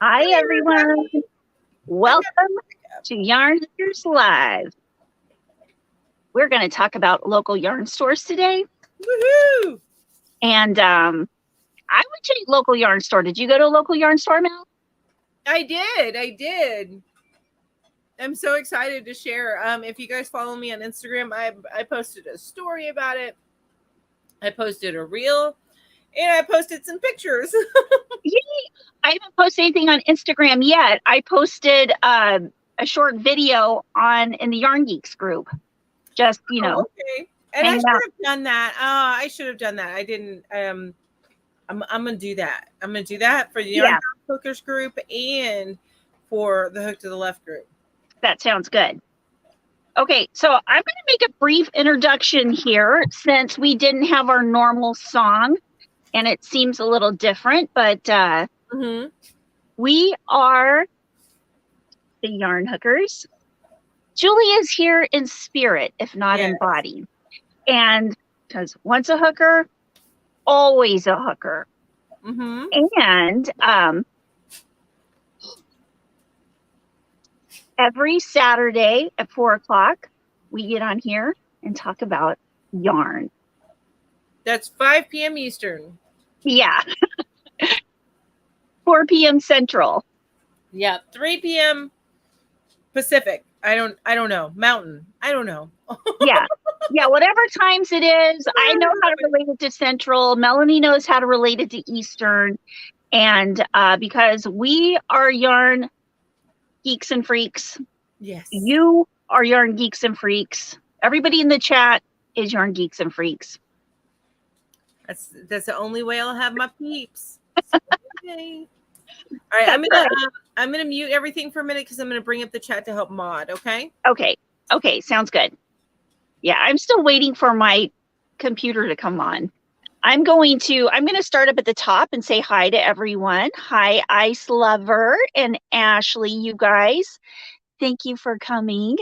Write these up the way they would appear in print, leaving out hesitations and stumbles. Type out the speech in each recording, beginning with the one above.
Hi, Hi, everyone. everybody. I'm Welcome to Yarn Hunters Live. We're going to talk about local yarn stores today. Woohoo! And I went to a local yarn store. Did you go to a local yarn store, Mel? I did. I did. I'm so excited to share. If you guys follow me on Instagram, I posted a story about it. I posted a reel, and I posted some pictures. Yay! I haven't posted anything on Instagram yet. I posted a short video in the Yarn Geeks group. Just, Oh, okay. And I hanging should out. have done that. I should have done that. I didn't. I'm gonna do that. I'm gonna do that for the Yarn Yeah, Hookers group and for the Hook to the Left group. that sounds good. Okay, so I'm going to make a brief introduction here since we didn't have our normal song and it seems a little different, but Mm-hmm. we are the Yarn Hookers. Julie is here in spirit, if not Yeah. in body. And because once a hooker, always a hooker. Mm-hmm. And every Saturday at 4 o'clock, we get on here and talk about yarn. That's 5 p.m. Eastern. Yeah, 4 p.m. Central. Yeah, 3 p.m. Pacific. I don't know. Mountain. I don't know. Yeah. Yeah, whatever times it is, I know how to relate it to Central. Melanie knows how to relate it to Eastern. And because we are yarn geeks and freaks, Yes. you are yarn geeks and freaks. Everybody in the chat is yarn geeks and freaks. That's the only way I'll have my peeps. Okay. All right, That's right. I'm gonna mute everything for a minute because I'm gonna bring up the chat to help mod. Okay. Okay. Okay, sounds good. Yeah, I'm still waiting for my computer to come on. I'm going to start up at the top and say hi to everyone. Hi, Ice Lover and Ashley, you guys. Thank you for coming.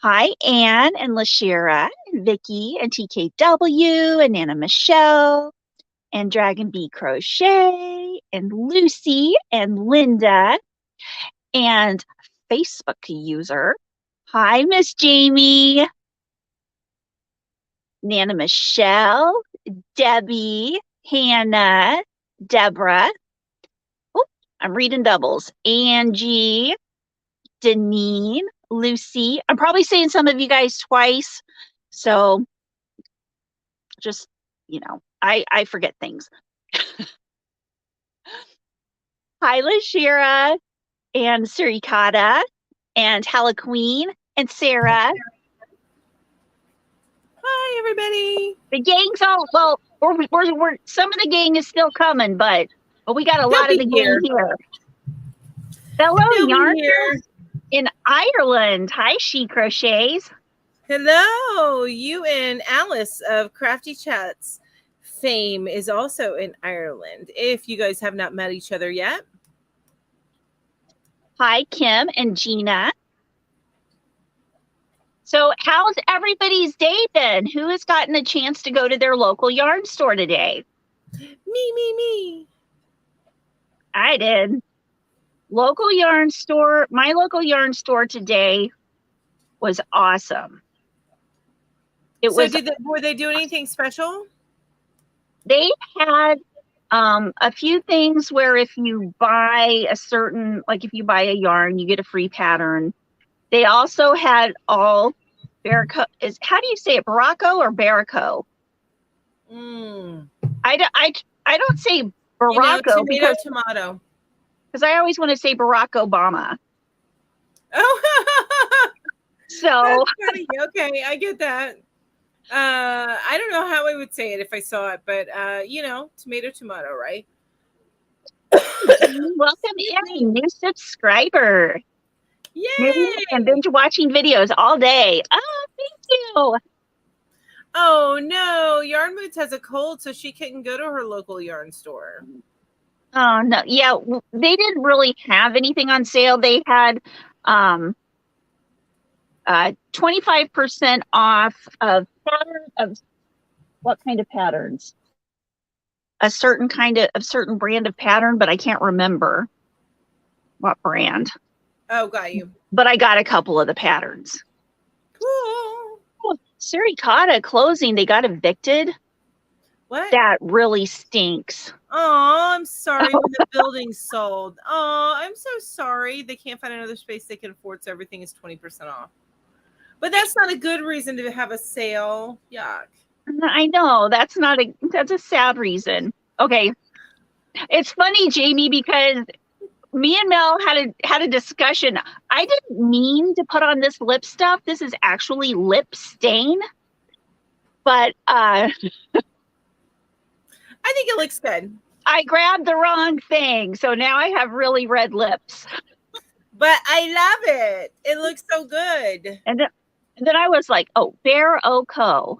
Hi, Anne and Lashira and Vicky and TKW and Anna Michelle and Dragon Bee Crochet and Lucy and Linda and Facebook user. Hi, Miss Jamie, Nana Michelle, Debbie, Hannah, Deborah. Oh, I'm reading doubles. Angie, Deneen, Lucy. I'm probably saying some of you guys twice. So just, I forget things. Hi, Lashira and Surikata and Hala Queen and Sarah. Hi, everybody. The gang's all, well, we're some of the gang is still coming, but we got a They'll lot of be the gang here. here. Fellow They'll be yarners here. in Ireland. Hi, She Crochets. Hello, you and Alice of Crafty Chats fame is also in Ireland. If you guys have not met each other yet. Hi, Kim and Gina. So, how's everybody's day been? Who has gotten a chance to go to their local yarn store today? Me. I did. My local yarn store today was awesome. Were they doing anything special? They had a few things where if you buy if you buy a yarn, you get a free pattern. They also had all Baraco. How do you say it? Baraco or Baraco? I don't say Baraco tomato. Because I always want to say Barack Obama. Oh, so okay, I get that. I don't know how I would say it if I saw it, but tomato, right? Welcome in, new subscriber. Yay! And binge watching videos all day. Oh, thank you. Oh no, Yarn Moods has a cold, so she couldn't go to her local yarn store. Oh no, yeah, they didn't really have anything on sale. They had 25% off of what kind of patterns? A certain brand of pattern, but I can't remember. what brand. Oh, got you. But I got a couple of the patterns. Cool. Oh, Suricata closing, they got evicted. What? That really stinks. Oh, I'm sorry when the building's sold. Oh, I'm so sorry. They can't find another space they can afford, so everything is 20% off. But that's not a good reason to have a sale. Yuck. I know, that's a sad reason. Okay. It's funny, Jamie, because me and Mel had a discussion. I didn't mean to put on this lip stuff. This is actually lip stain. But I think it looks good. I grabbed the wrong thing, so now I have really red lips. But I love it. It looks so good. And then I was like, oh, Barocco.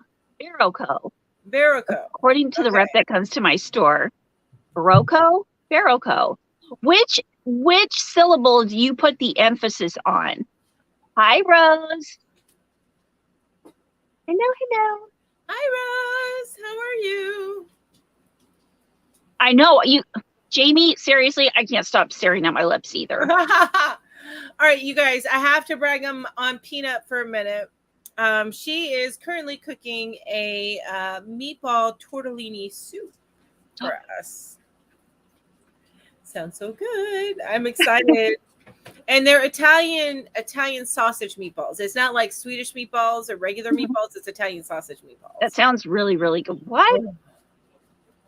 According to the rep that comes to my store. Barocco. Which syllable do you put the emphasis on? Hi, Rose. Hello. Hi, Rose. How are you? I know you, Jamie, seriously, I can't stop staring at my lips either. All right, you guys, I have to brag on Peanut for a minute. She is currently cooking a meatball tortellini soup for us. Sounds so good. I'm excited. And they're Italian sausage meatballs. It's not like Swedish meatballs or regular meatballs. It's Italian sausage meatballs. That sounds really, really good. What?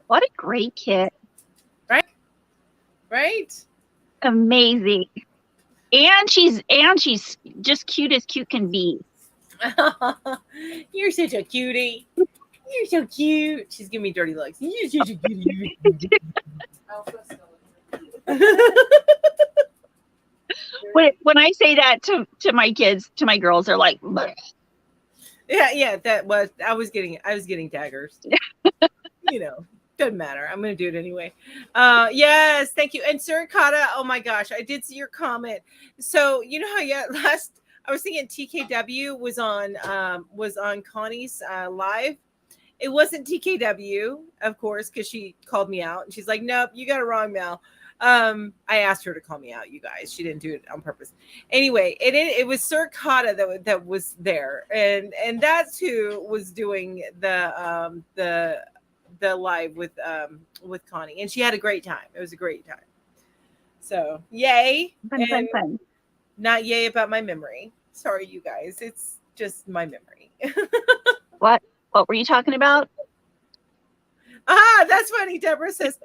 What a great kit. Right? Amazing. And she's just cute as cute can be. You're such a cutie. You're so cute. She's giving me dirty looks. You're such a cutie. When I say that to my kids, to my girls, they're like, bleh. Yeah, I was getting daggers. Doesn't matter. I'm gonna do it anyway. Yes, thank you. And Suricata, oh my gosh, I did see your comment. So you know how I was thinking TKW was on Connie's live. It wasn't TKW, of course, because she called me out and she's like, nope, you got it wrong, Mel. I asked her to call me out, you guys. She didn't do it on purpose. Anyway, it was Suricata that was there, and that's who was doing the live with Connie, and she had a great time. It was a great time. So yay. Fun. Not yay about my memory. Sorry, you guys. It's just my memory. What were you talking about? That's funny. Deborah says,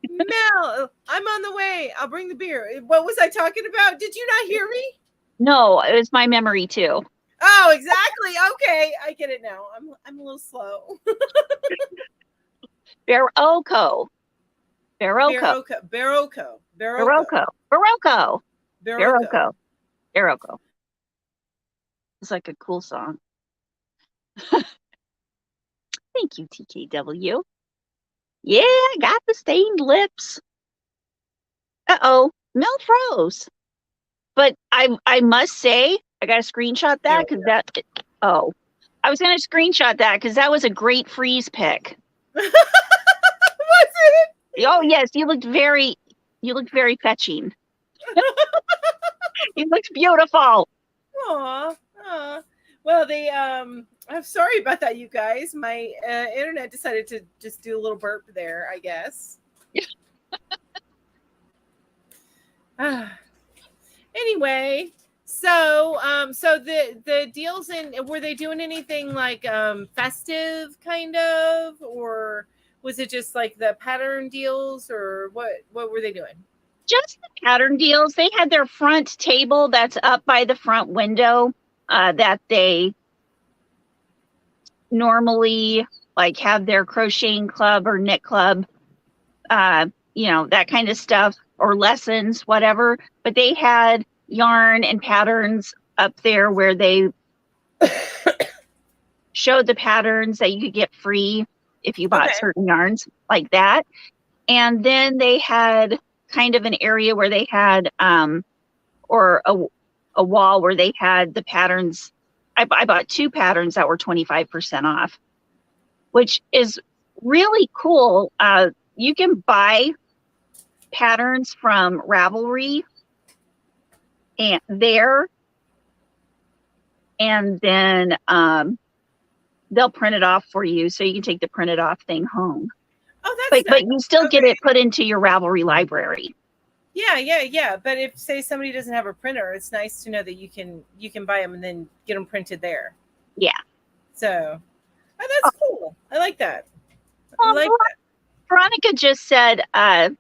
Mel, I'm on the way. I'll bring the beer. What was I talking about? Did you not hear me? No, it was my memory too. Oh, exactly. Okay, I get it now. I'm a little slow. Barocco. It's like a cool song. Thank you, TKW. Yeah, I got the stained lips. Uh-oh, Mel froze. But I must say, I got to screenshot that because I was going to screenshot that because that was a great freeze pick. Was it? Oh yes, you looked very fetching. You looked beautiful. Aw. Well, I'm sorry about that, you guys. My internet decided to just do a little burp there, I guess. Anyway, so the deals were they doing anything like festive kind of, or was it just like the pattern deals, or what were they doing? Just the pattern deals. They had their front table that's up by the front window that they normally like have their crocheting club or knit club, that kind of stuff, or lessons, whatever. But they had yarn and patterns up there where they showed the patterns that you could get free if you bought certain yarns like that. And then they had kind of an area where they had or a wall where they had the patterns. I bought 2 patterns that were 25% off, which is really cool. You can buy patterns from Ravelry and there, and then they'll print it off for you, so you can take the printed off thing home. Oh, that's but nice. you still get it put into your Ravelry library. Yeah. But if say somebody doesn't have a printer, it's nice to know that you can buy them and then get them printed there. Yeah. So that's cool. I like that. I like that. Veronica just said, I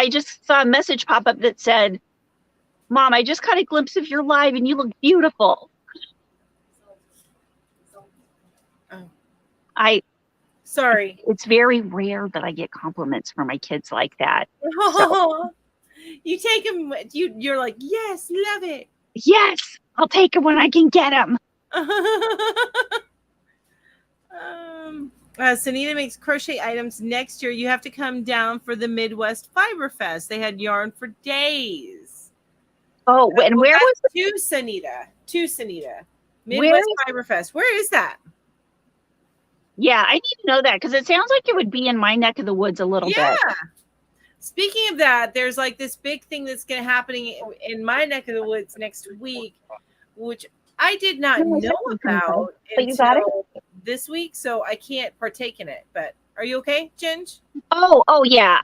just saw a message pop up that said, Mom, I just caught a glimpse of your live and you look beautiful. Oh. Sorry. It's very rare that I get compliments from my kids like that. So. You take them. You're like, yes, love it. Yes, I'll take them when I can get them. Sunita makes crochet items next year. You have to come down for the Midwest Fiber Fest. They had yarn for days. Oh, and where was it? To Sunita. Midwest Fiber Fest. Where is that? Yeah, I need to know that because it sounds like it would be in my neck of the woods a little bit. Yeah. Speaking of that, there's like this big thing that's going to happening in my neck of the woods next week, which I did not know about until this week, so I can't partake in it. But are you okay, Ginge? Oh yeah.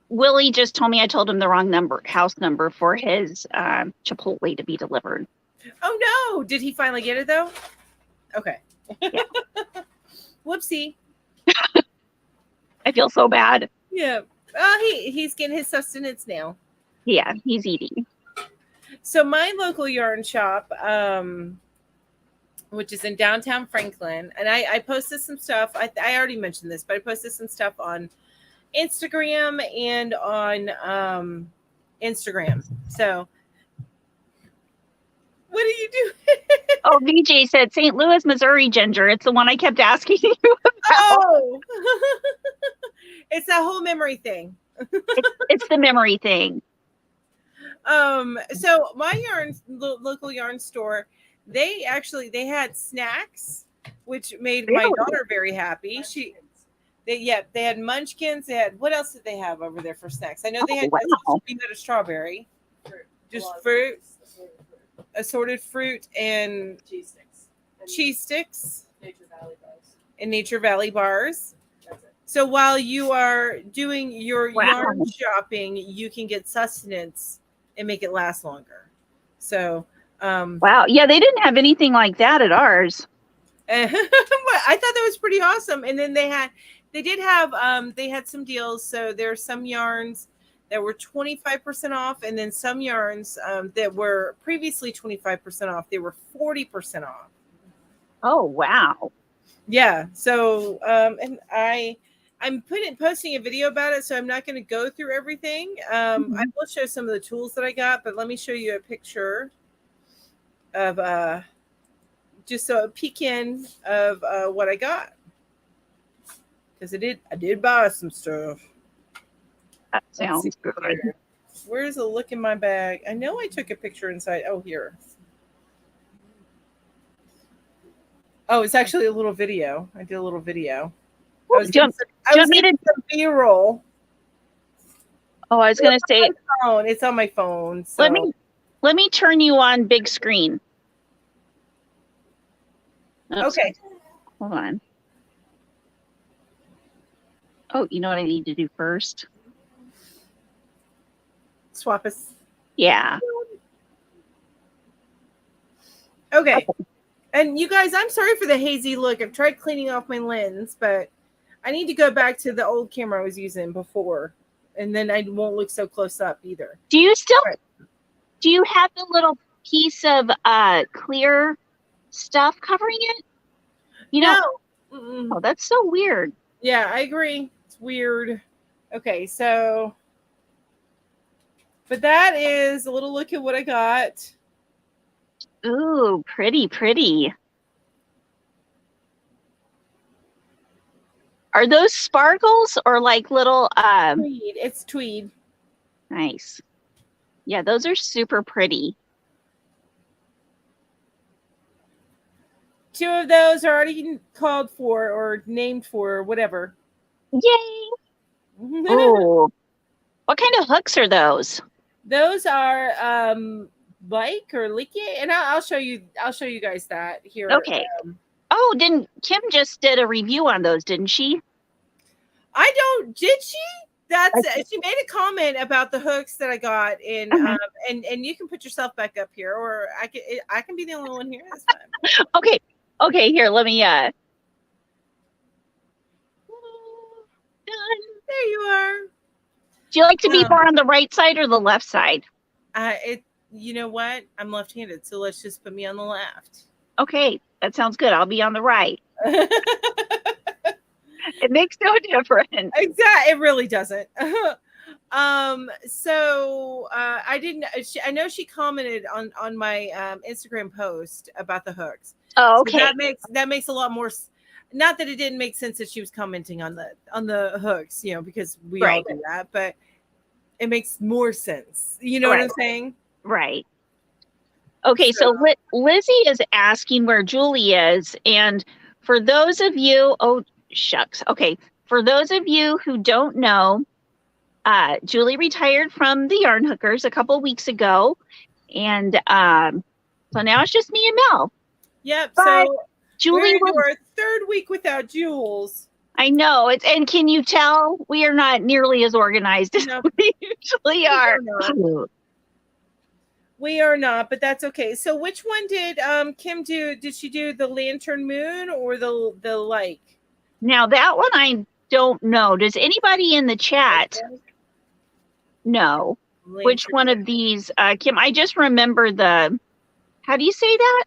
Willie just told me I told him the wrong house number for his Chipotle to be delivered. Oh no! Did he finally get it though? Okay. Yeah. Whoopsie. I feel so bad. Yeah. He's getting his sustenance now. Yeah, he's eating. So my local yarn shop, which is in downtown Franklin, and I posted some stuff. I already mentioned this, but I posted some stuff on Instagram and on Instagram. So what are you doing? Oh, VJ said St. Louis, Missouri ginger. It's the one I kept asking you about. Oh, it's that whole memory thing. It's the memory thing. So my local yarn store, they had snacks, which made my daughter very happy. They had munchkins. They had, what else did they have over there for snacks? I know they had peanut or strawberry, fruit, assorted fruit, and cheese sticks, and Nature Valley bars. So while you are doing your yarn shopping, you can get sustenance and make it last longer. So, wow. Yeah, they didn't have anything like that at ours. I thought that was pretty awesome. And then they had some deals. So there are some yarns that were 25% off, and then some yarns that were previously 25% off, they were 40% off. Oh, wow. Yeah. So, and I'm posting a video about it, so I'm not going to go through everything. I will show some of the tools that I got, but let me show you a picture of just so a peek in of what I got, because I did buy some stuff. That sounds good. Where's the look in my bag? I know I took a picture inside. Oh, here. Oh, it's actually a little video. I did a little video. I was getting some B-roll. Oh, I was going to say, it's on my phone. So. Let me turn you on big screen. Oops. Okay. Hold on. Oh, you know what I need to do first? Swap us. Yeah. Okay. And you guys, I'm sorry for the hazy look. I've tried cleaning off my lens, but I need to go back to the old camera I was using before, and then I won't look so close up either. Do you have the little piece of clear stuff covering it? No. Oh, that's so weird. Yeah, I agree. It's weird. Okay, so, but that is a little look at what I got. Ooh, pretty, pretty. Are those sparkles or like little tweed? It's tweed. Nice. Yeah, those are super pretty. 2 of those are already called for or named for or whatever. Yay! Oh, what kind of hooks are those? Those are like or licky, and I'll show you. I'll show you guys that here. Okay. Oh, didn't Kim just did a review on those, didn't she? I don't. Did she? That's Okay. she made a comment about the hooks that I got in, and you can put yourself back up here, or I can be the only one here. That's fine. Okay. Okay. Here, let me. Done. There you are. Do you like to be more on the right side or the left side? You know what? I'm left-handed, so let's just put me on the left. Okay, that sounds good. I'll be on the right. It makes no difference. Exactly, it really doesn't. So I didn't. I know she commented on my Instagram post about the hooks. Oh, okay. So that makes a lot more. Not that it didn't make sense that she was commenting on the hooks, you know, because we all do that, but it makes more sense. You know what I'm saying? Right. Okay, so Lizzie is asking where Julie is, and for those of you, oh shucks. Okay, for those of you who don't know, Julie retired from the Yarn Hookers a couple weeks ago, and so now it's just me and Mel. Yep. But so Julie we're into our third week without Jules. I know it's, and can you tell we are not nearly as organized as we usually are. We are not, but that's okay. So which one did Kim do? Did she do the Lantern Moon or the like? Now that one I don't know. Does anybody in the chat know which one of these? Kim, I just remember the. How do you say that?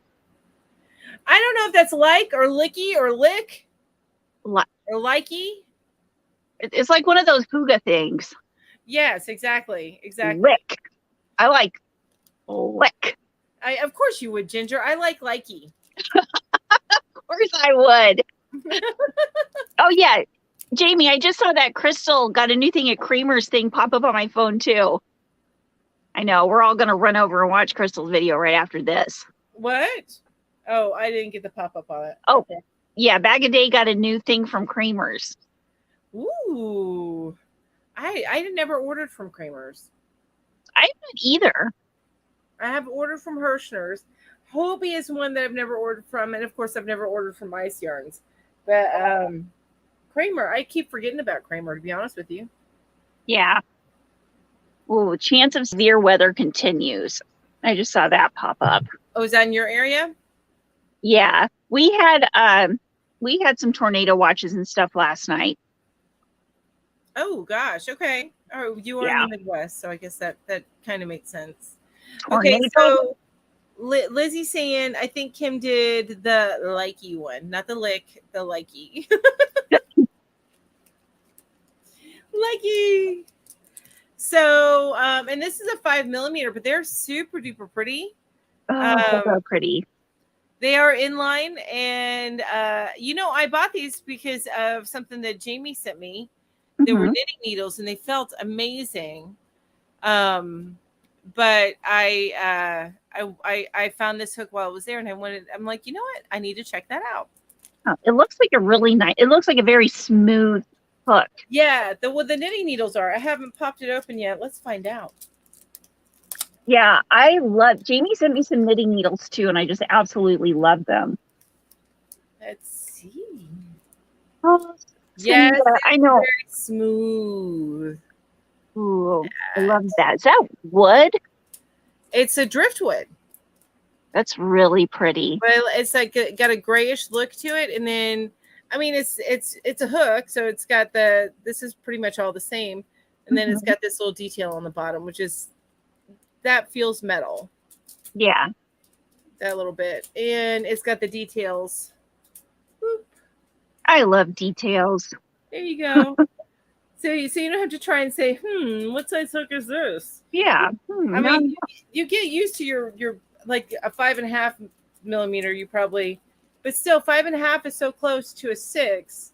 I don't know if that's like or licky or lick or likey. It's like one of those Huga things. Yes, exactly. Lick. I like lick. Of course you would, Ginger. I like likey. Of course I would. Oh yeah, Jamie, I just saw that Crystal got a new thing at Creamer's thing pop up on my phone too. I know, we're all gonna run over and watch Crystal's video right after this. What? Oh, I didn't get the pop up on it. Oh, okay. Yeah, Bag a Day got a new thing from Creamer's. Ooh, I never ordered from Creamer's. I haven't either. I have ordered from Hirschner's. Hobie is one that I've never ordered from, and of course I've never ordered from Ice Yarns. But Kramer, I keep forgetting about Kramer, to be honest with you. Yeah. Oh, chance of severe weather continues. I just saw that pop up. Oh, is that in your area? Yeah. We had some tornado watches and stuff last night. Oh gosh, okay. Oh, you are in the Midwest, so I guess that kind of makes sense. Tornado. Okay, so Lizzie's saying, I think Kim did the likey one, not the lick, the likey. Likey. So, and this is a 5mm, but they're super duper pretty. Oh, so pretty. They are inline, and I bought these because of something that Jamie sent me. They were knitting needles, and they felt amazing. But I found this hook while I was there, and I'm like, you know what? I need to check that out. Oh, it looks like a really nice. It looks like a very smooth hook. Yeah, the knitting needles are. I haven't popped it open yet. Let's find out. Yeah, Jamie sent me some knitting needles too, and I just absolutely love them. Let's see. Oh, yes, I know. Very smooth. Ooh, I love that. Is that wood? It's a driftwood. That's really pretty. Well, it's like got a grayish look to it, and then I mean it's a hook, so it's got this is pretty much all the same, and then it's got this little detail on the bottom, which is that feels metal. Yeah, that little bit, and it's got the details. Boop. I love details. There you go. So you don't have to try and say, what size hook is this? Yeah. I mean, you get used to your like a 5.5mm, you probably, but still 5.5 is so close to a 6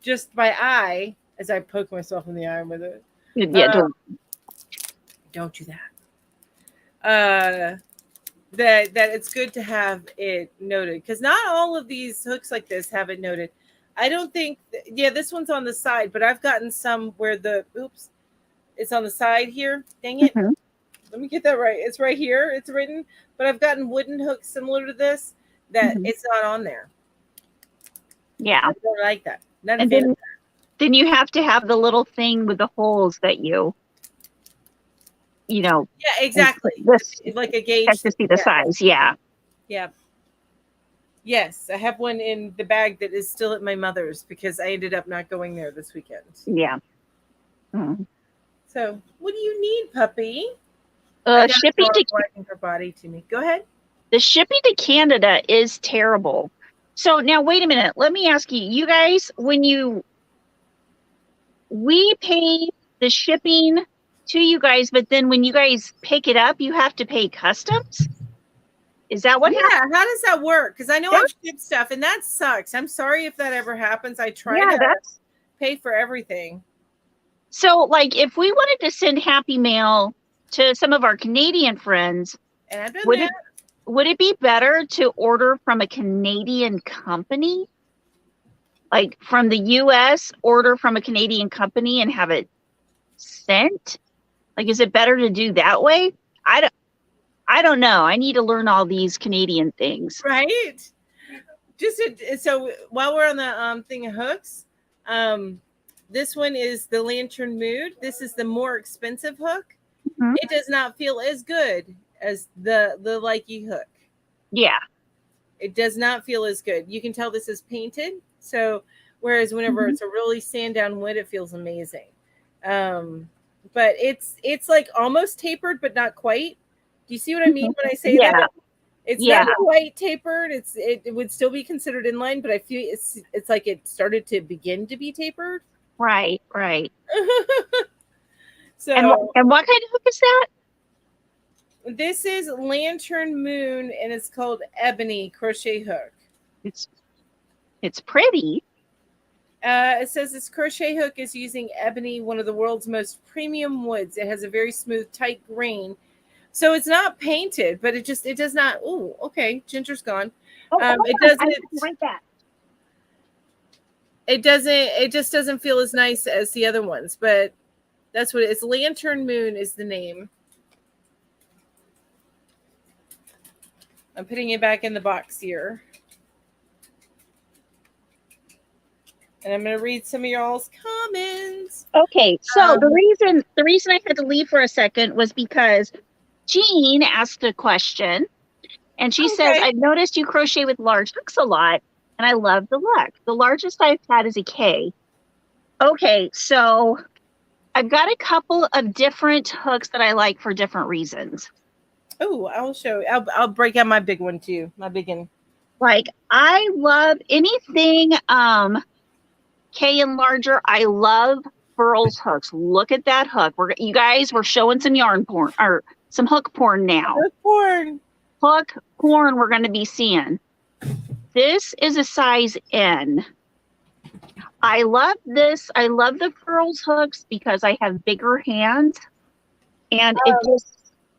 just by eye, as I poke myself in the eye with it. Yeah, don't do that. That it's good to have it noted, because not all of these hooks like this have it noted. I don't think, this one's on the side, but I've gotten some where it's on the side here. Dang it. Let me get that right. It's right here. It's written, but I've gotten wooden hooks similar to this that it's not on there. Yeah. I don't like that. Not a And fan of then you have to have the little thing with the holes that you know. Yeah, exactly. This Like a gauge. check to see the size. Yeah. Yeah. Yes, I have one in the bag that is still at my mother's because I ended up not going there this weekend. Yeah. Mm. So, what do you need, puppy? Shipping to her body to me. Go ahead. The shipping to Canada is terrible. So now wait a minute. Let me ask you, you guys, we pay the shipping to you guys, but then when you guys pick it up, you have to pay customs? Is that what happens? How does that work? Because I know I've shipped stuff and that sucks. I'm sorry if that ever happens. I try to pay for everything. So like if we wanted to send Happy Mail to some of our Canadian friends, and I've done that. Would it be better to order from a Canadian company? Like from the US, order from a Canadian company and have it sent? Like, is it better to do that way? I don't know. I need to learn all these Canadian things. Right. So while we're on the thing of hooks, this one is the Lantern Mood. This is the more expensive hook. Mm-hmm. It does not feel as good as the Likey hook. Yeah. It does not feel as good. You can tell this is painted. So whereas whenever it's a really sand down wood, it feels amazing. But it's like almost tapered, but not quite. Do you see what I mean when I say that? It's not quite tapered. It would still be considered inline, but I feel it's like it started to begin to be tapered. Right. So and what kind of hook is that? This is Lantern Moon, and it's called Ebony crochet hook. It's pretty. It says this crochet hook is using ebony, one of the world's most premium woods. It has a very smooth, tight grain. So it's not painted, but it does not. Oh, okay. Ginger's gone. It doesn't. It just doesn't feel as nice as the other ones. But that's what it is. Lantern Moon is the name. I'm putting it back in the box here. And I'm going to read some of y'all's comments. Okay, so the reason I had to leave for a second was because Jean asked a question, and she says, "I've noticed you crochet with large hooks a lot, and I love the look. The largest I've had is a K." Okay, so I've got a couple of different hooks that I like for different reasons. Oh, I'll show you. I'll break out my big one too. My big one. Like I love anything K and larger. I love Burl's hooks. Look at that hook. We're showing some yarn porn or some hook porn now. Hook porn we're going to be seeing. This is a size N. I love this. I love the Burl's hooks because I have bigger hands, and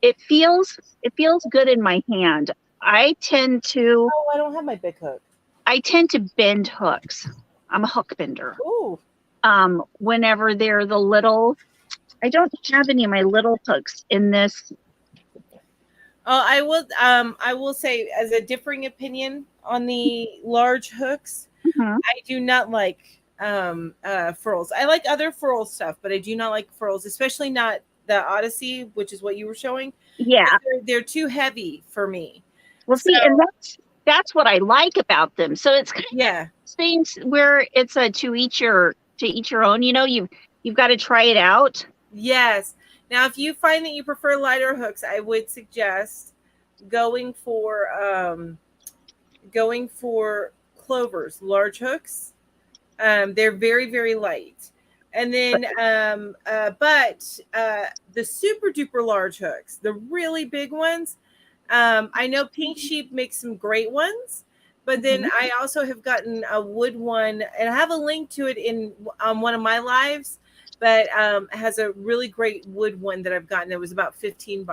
it feels good in my hand. I tend to. Oh, I don't have my big hook. I tend to bend hooks. I'm a hook bender. Ooh. Whenever they're the little, I don't have any of my little hooks in this. I will say, as a differing opinion on the large hooks, I do not like furls. I like other furl stuff, but I do not like furls, especially not the Odyssey, which is what you were showing. Yeah, they're too heavy for me. Well, see, and that's what I like about them. So it's kind of things where it's a to each your own. You know, you've got to try it out. Yes. Now, if you find that you prefer lighter hooks, I would suggest going for Clovers large hooks. They're very, very light. And then, but the super duper large hooks, the really big ones, I know Pink Sheep makes some great ones, but then I also have gotten a wood one, and I have a link to it in one of my lives, but it has a really great wood one that I've gotten. It was about $15.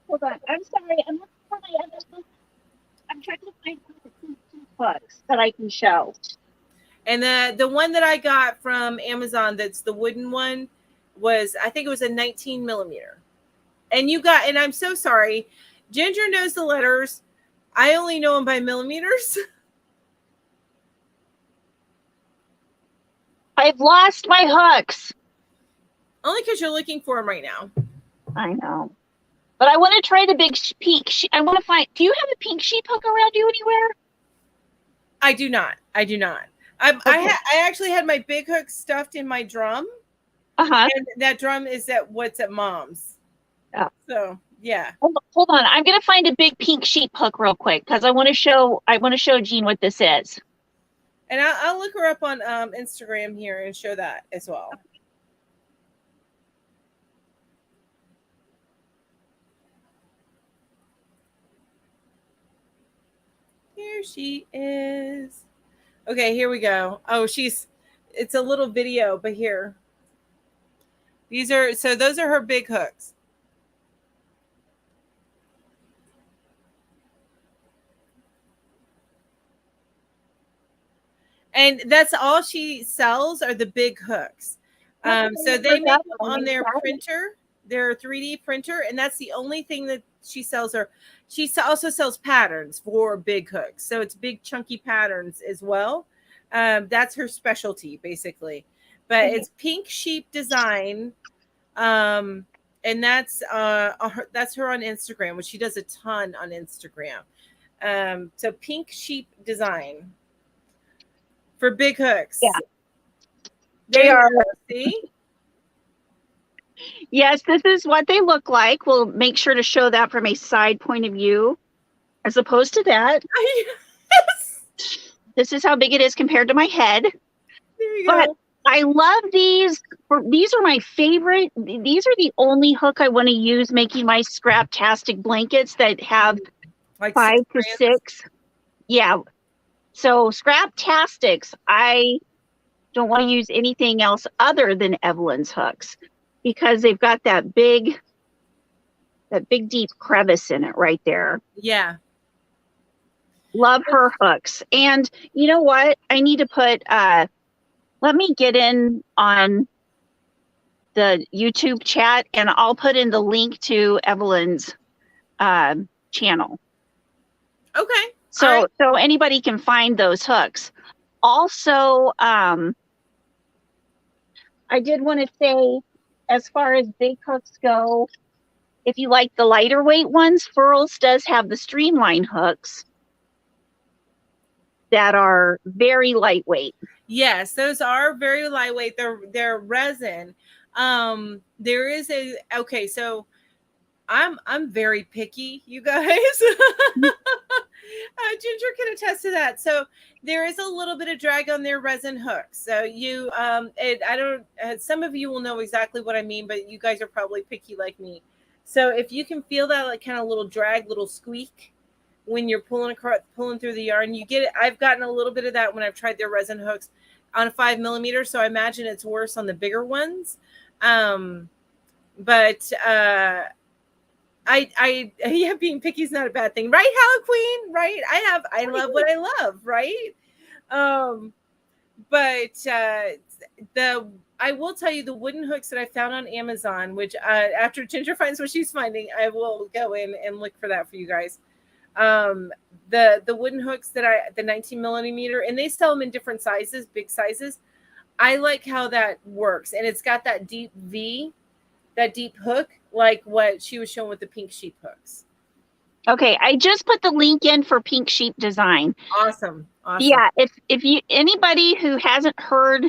Hold on, I'm sorry. I'm looking for my other book. I'm trying to find two books that I can show. And the one that I got from Amazon, that's the wooden one, was, I think it was a 19 millimeter. And you got, and I'm so sorry, Ginger knows the letters. I only know them by millimeters. I've lost my hooks. Only because you're looking for them right now. I know. But I want to try the big pink. I want to find, do you have a pink sheep hook around you anywhere? I do not. I do not. I actually had my big hook stuffed in my drum. Uh-huh. And that drum is at what's at Mom's. Yeah. So yeah. Hold on. I'm gonna find a big pink sheep hook real quick because I want to show Jean what this is. And I'll look her up on Instagram here and show that as well. Here she is. Okay, here we go. Oh, it's a little video, but here. Those are her big hooks. And that's all she sells are the big hooks. So they make them on their printer, their 3D printer, and that's the only thing that she sells. Or she also sells patterns for big hooks. So it's big chunky patterns as well. That's her specialty, basically. But it's Pink Sheep Design. And that's her on Instagram, which she does a ton on Instagram. So Pink Sheep Design. For big hooks. Yeah. They are. See? Yes, this is what they look like. We'll make sure to show that from a side point of view as opposed to that. Yes. This is how big it is compared to my head. There you but go. I love these. These are my favorite. These are the only hook I want to use making my scraptastic blankets that have like 5 to 6. Yeah. So scraptastics, I don't want to use anything else other than Evelyn's hooks because they've got that big deep crevice in it right there. Yeah. Love her hooks. And you know what? I need to put, let me get in on the YouTube chat and I'll put in the link to Evelyn's channel. Okay. So anybody can find those hooks. Also, I did want to say, as far as big hooks go, if you like the lighter weight ones, Furls does have the streamline hooks that are very lightweight. Yes, those are very lightweight. They're resin. There is so I'm very picky, you guys. Ginger can attest to that. So there is a little bit of drag on their resin hooks. So you, some of you will know exactly what I mean, but you guys are probably picky like me. So if you can feel that like kind of little drag, little squeak when you're pulling through the yarn, you get it. I've gotten a little bit of that when I've tried their resin hooks on a 5 millimeter. So I imagine it's worse on the bigger ones. Being picky is not a bad thing, right, Hello Queen? Right? I love what I love, right? I will tell you the wooden hooks that I found on Amazon, which after Ginger finds what she's finding, I will go in and look for that for you guys. The wooden hooks the 19 millimeter, and they sell them in different sizes, big sizes. I like how that works, and it's got that deep V, that deep hook, like what she was showing with the Pink Sheep hooks. Okay, I just put the link in for Pink Sheep Design. Awesome. Yeah, if you anybody who hasn't heard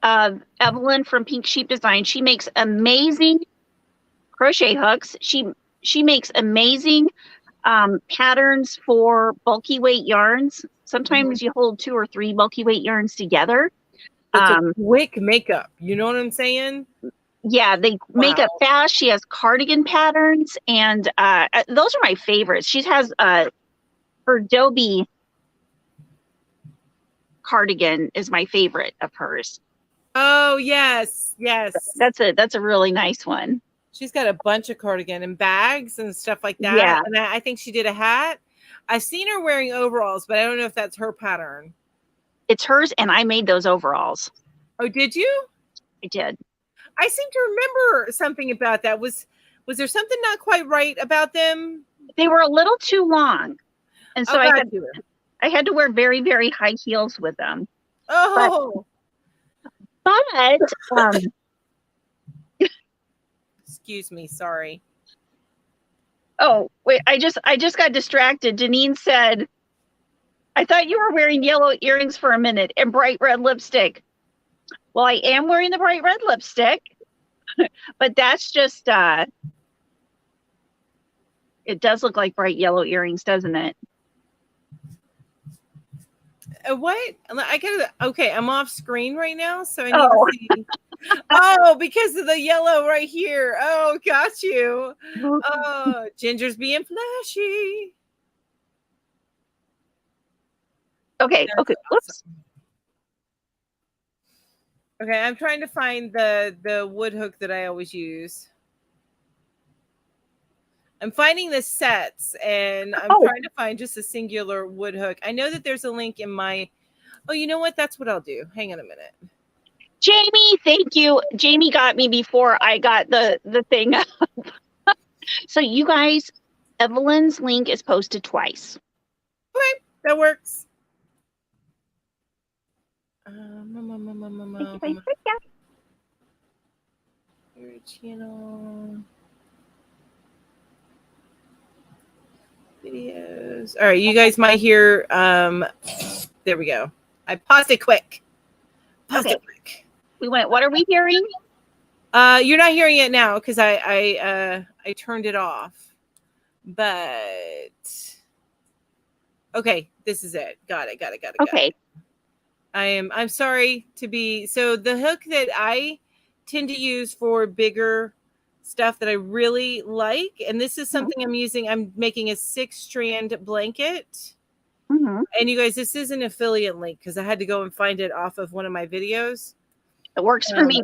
of Evelyn from Pink Sheep Design, she makes amazing crochet hooks. She makes amazing patterns for bulky weight yarns. Sometimes you hold 2 or 3 bulky weight yarns together. It's a quick makeup. You know what I'm saying? Yeah, they make up fast. She has cardigan patterns, and those are my favorites. She has her Dobie cardigan is my favorite of hers. Oh yes. That's a really nice one. She's got a bunch of cardigan and bags and stuff like that. Yeah, and I think she did a hat. I've seen her wearing overalls, but I don't know if that's her pattern. It's hers, and I made those overalls. Oh, did you? I did. I seem to remember something about that. Was there something not quite right about them? They were a little too long. And so I had to wear very, very high heels with them. Oh. But Excuse me, sorry. Oh, wait, I just got distracted. Janine said, I thought you were wearing yellow earrings for a minute and bright red lipstick. Well, I am wearing the bright red lipstick, but that's just, it does look like bright yellow earrings, doesn't it? What? I gotta, okay, I'm off screen right now, so I need to see. Oh, because of the yellow right here. Oh, got you. Oh, Ginger's being flashy. Okay, That's okay. awesome. Whoops. Okay, I'm trying to find the wood hook that I always use. I'm finding the sets, and I'm trying to find just a singular wood hook. I know that there's a link in my. Oh, you know what? That's what I'll do. Hang on a minute. Jamie, thank you. Jamie got me before I got the thing up. So you guys, Evelyn's link is posted twice. Okay, that works. Your channel. Videos. All right, you guys might hear. There we go. I paused it quick. It quick. We went. What are we hearing? You're not hearing it now because I turned it off. But okay, this is it. Got it. Okay. I'm sorry to be so the hook that I tend to use for bigger stuff that I really like, and this is something I'm using. I'm making a 6-strand blanket. And you guys, this is an affiliate link because I had to go and find it off of one of my videos. It works for me.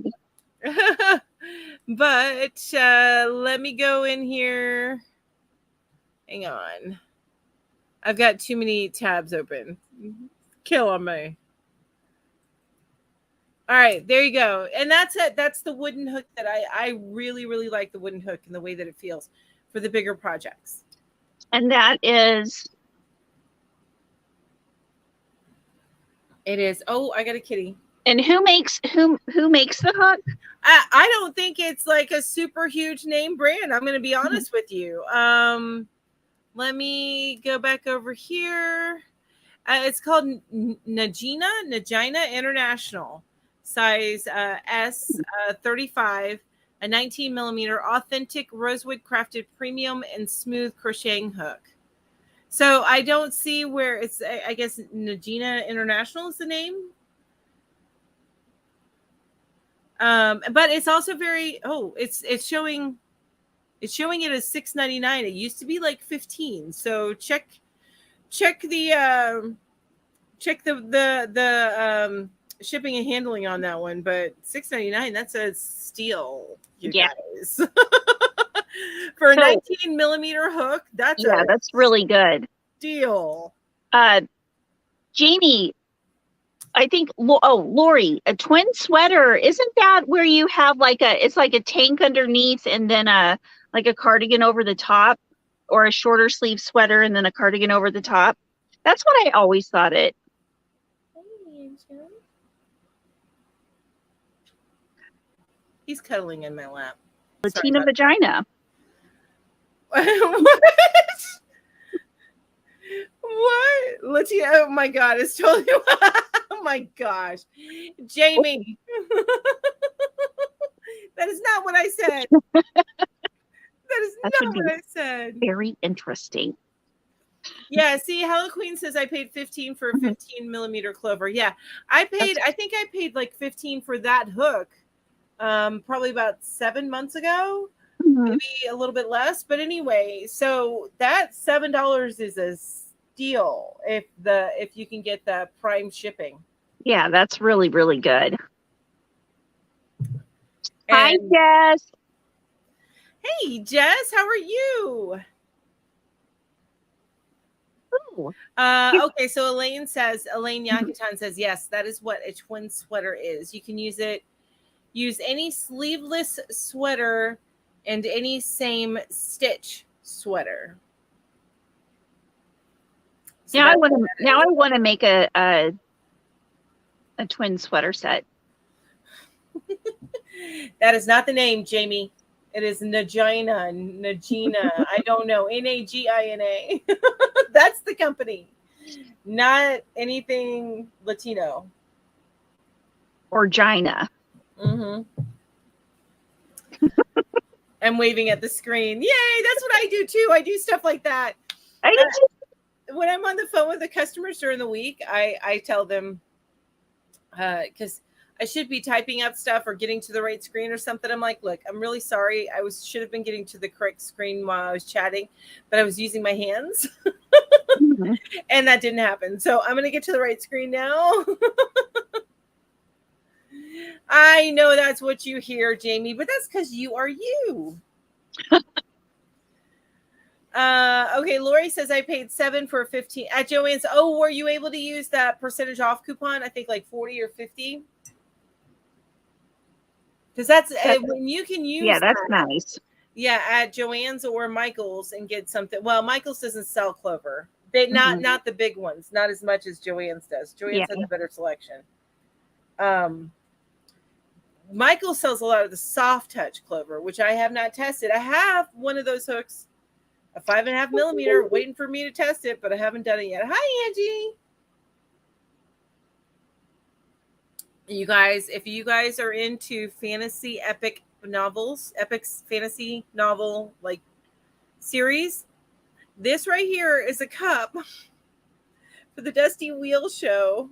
But let me go in here. Hang on. I've got too many tabs open. Kill on me. All right, there you go. And that's it. That's the wooden hook that I really, really like the wooden hook and the way that it feels for the bigger projects. And that is... It is. Oh, I got a kitty. And who makes the hook? I don't think it's like a super huge name brand. I'm going to be honest with you. Let me go back over here. It's called Nagina International, size S 35, a 19 millimeter authentic rosewood crafted premium and smooth crocheting hook. So I don't see where it's. I guess Nagina International is the name. But it's also very. Oh, it's showing. It's showing it as $6.99. It used to be like $15. So check the shipping and handling on that one. But $6.99, that's a steal, you guys. For a 19 millimeter hook, that's really good. Deal. Jamie, I think. Lori, a twin sweater. Isn't that where you have it's like a tank underneath and then a cardigan over the top, or a shorter sleeve sweater and then a cardigan over the top? That's what I always thought it. He's cuddling in my lap. Latina vagina. What? What? Latina? Oh my God! It's totally. Oh my gosh, Jamie. That is not what I said. That is not what I said. Very interesting. Yeah, see, Hello Queen says I paid $15 for a 15 millimeter Clover. Yeah, I think I paid like $15 for that hook. Probably about 7 months ago, maybe a little bit less. But anyway, so that $7 is a steal if you can get the prime shipping. Yeah, that's really, really good. Hi, Jess. Hey, Jess, how are you? Okay, so Elaine Yakatan says, yes, that is what a twin sweater is. You can use it Use any sleeveless sweater and any same stitch sweater. So now I want to make a twin sweater set. That is not the name, Jamie. It is Nagina. I don't know. Nagina. That's the company. Not anything Latino. Or Gina. Mm-hmm. I'm waving at the screen. Yay, that's what I do too. I do stuff like that. When I'm on the phone with the customers during the week, I tell them, because I should be typing up stuff or getting to the right screen or something. I'm like, look, I'm really sorry. Should have been getting to the correct screen while I was chatting, but I was using my hands. Mm-hmm. And that didn't happen. So I'm going to get to the right screen now. I know that's what you hear, Jamie, but that's because you are you. Okay, Lori says I paid $7 for 15 at Joann's. Oh, were you able to use that percentage off coupon? I think like 40 or 50. Because that's when you can use. Yeah, that's nice. Yeah, at Joann's or Michael's and get something. Well, Michael's doesn't sell Clover. They not the big ones, not as much as Joann's does. Joann's has a better selection. Michael sells a lot of the soft touch Clover, which I have not tested. I have one of those hooks, a 5.5 millimeter, waiting for me to test it, but I haven't done it yet. Hi, Angie. You guys, if you guys are into fantasy epic novels, epic fantasy novel like series, this right here is a cup for the Dusty Wheel show.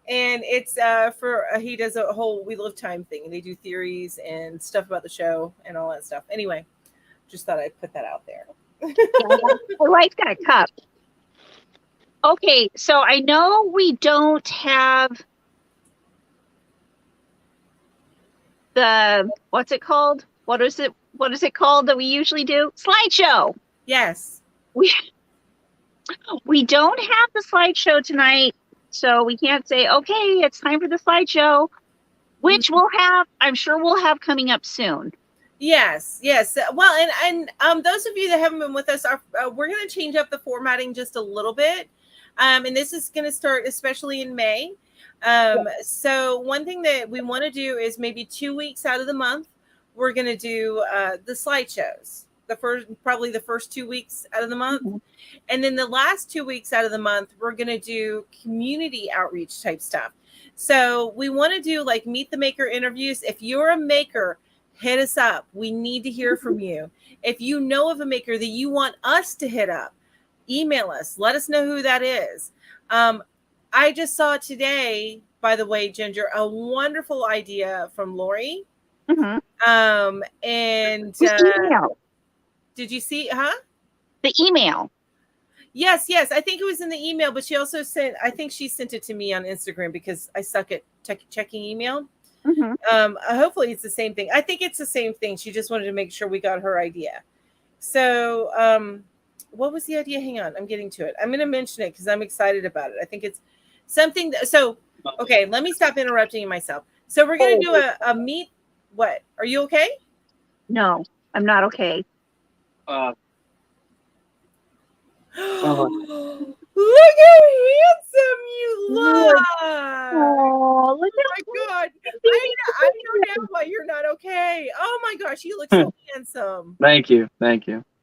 And it's for he does a whole Wheel of Time thing, and they do theories and stuff about the show and all that stuff. Anyway, just thought I'd put that out there. I like that cup. Okay, so I know we don't have the what's it called? What is it called that we usually do? Slideshow. Yes. We don't have the slideshow tonight. So we can't say, okay, it's time for the slideshow, which I'm sure we'll have coming up soon. Yes. Well, and those of you that haven't been with us, we're going to change up the formatting just a little bit. And this is going to start especially in May. So one thing that we want to do is maybe 2 weeks out of the month, we're going to do the slideshows. Probably the first 2 weeks out of the month. Mm-hmm. And then the last 2 weeks out of the month, we're going to do community outreach type stuff. So we want to do like meet the maker interviews. If you're a maker, hit us up. We need to hear from you. If you know of a maker that you want us to hit up, email us. Let us know who that is. I just saw today, by the way, Ginger, a wonderful idea from Lori. Mm-hmm. And did you see, the email? Yes. I think it was in the email, but she also I think she sent it to me on Instagram because I suck at checking email. Mm-hmm. Hopefully it's the same thing. I think it's the same thing. She just wanted to make sure we got her idea. So, what was the idea? Hang on. I'm getting to it. I'm going to mention it because I'm excited about it. I think it's something okay, let me stop interrupting myself. So we're going to do a meet. What? Are you okay? No, I'm not okay. Look how handsome you look. Oh, look my God. I know now why you're not okay. Oh my gosh, you look so handsome. Thank you.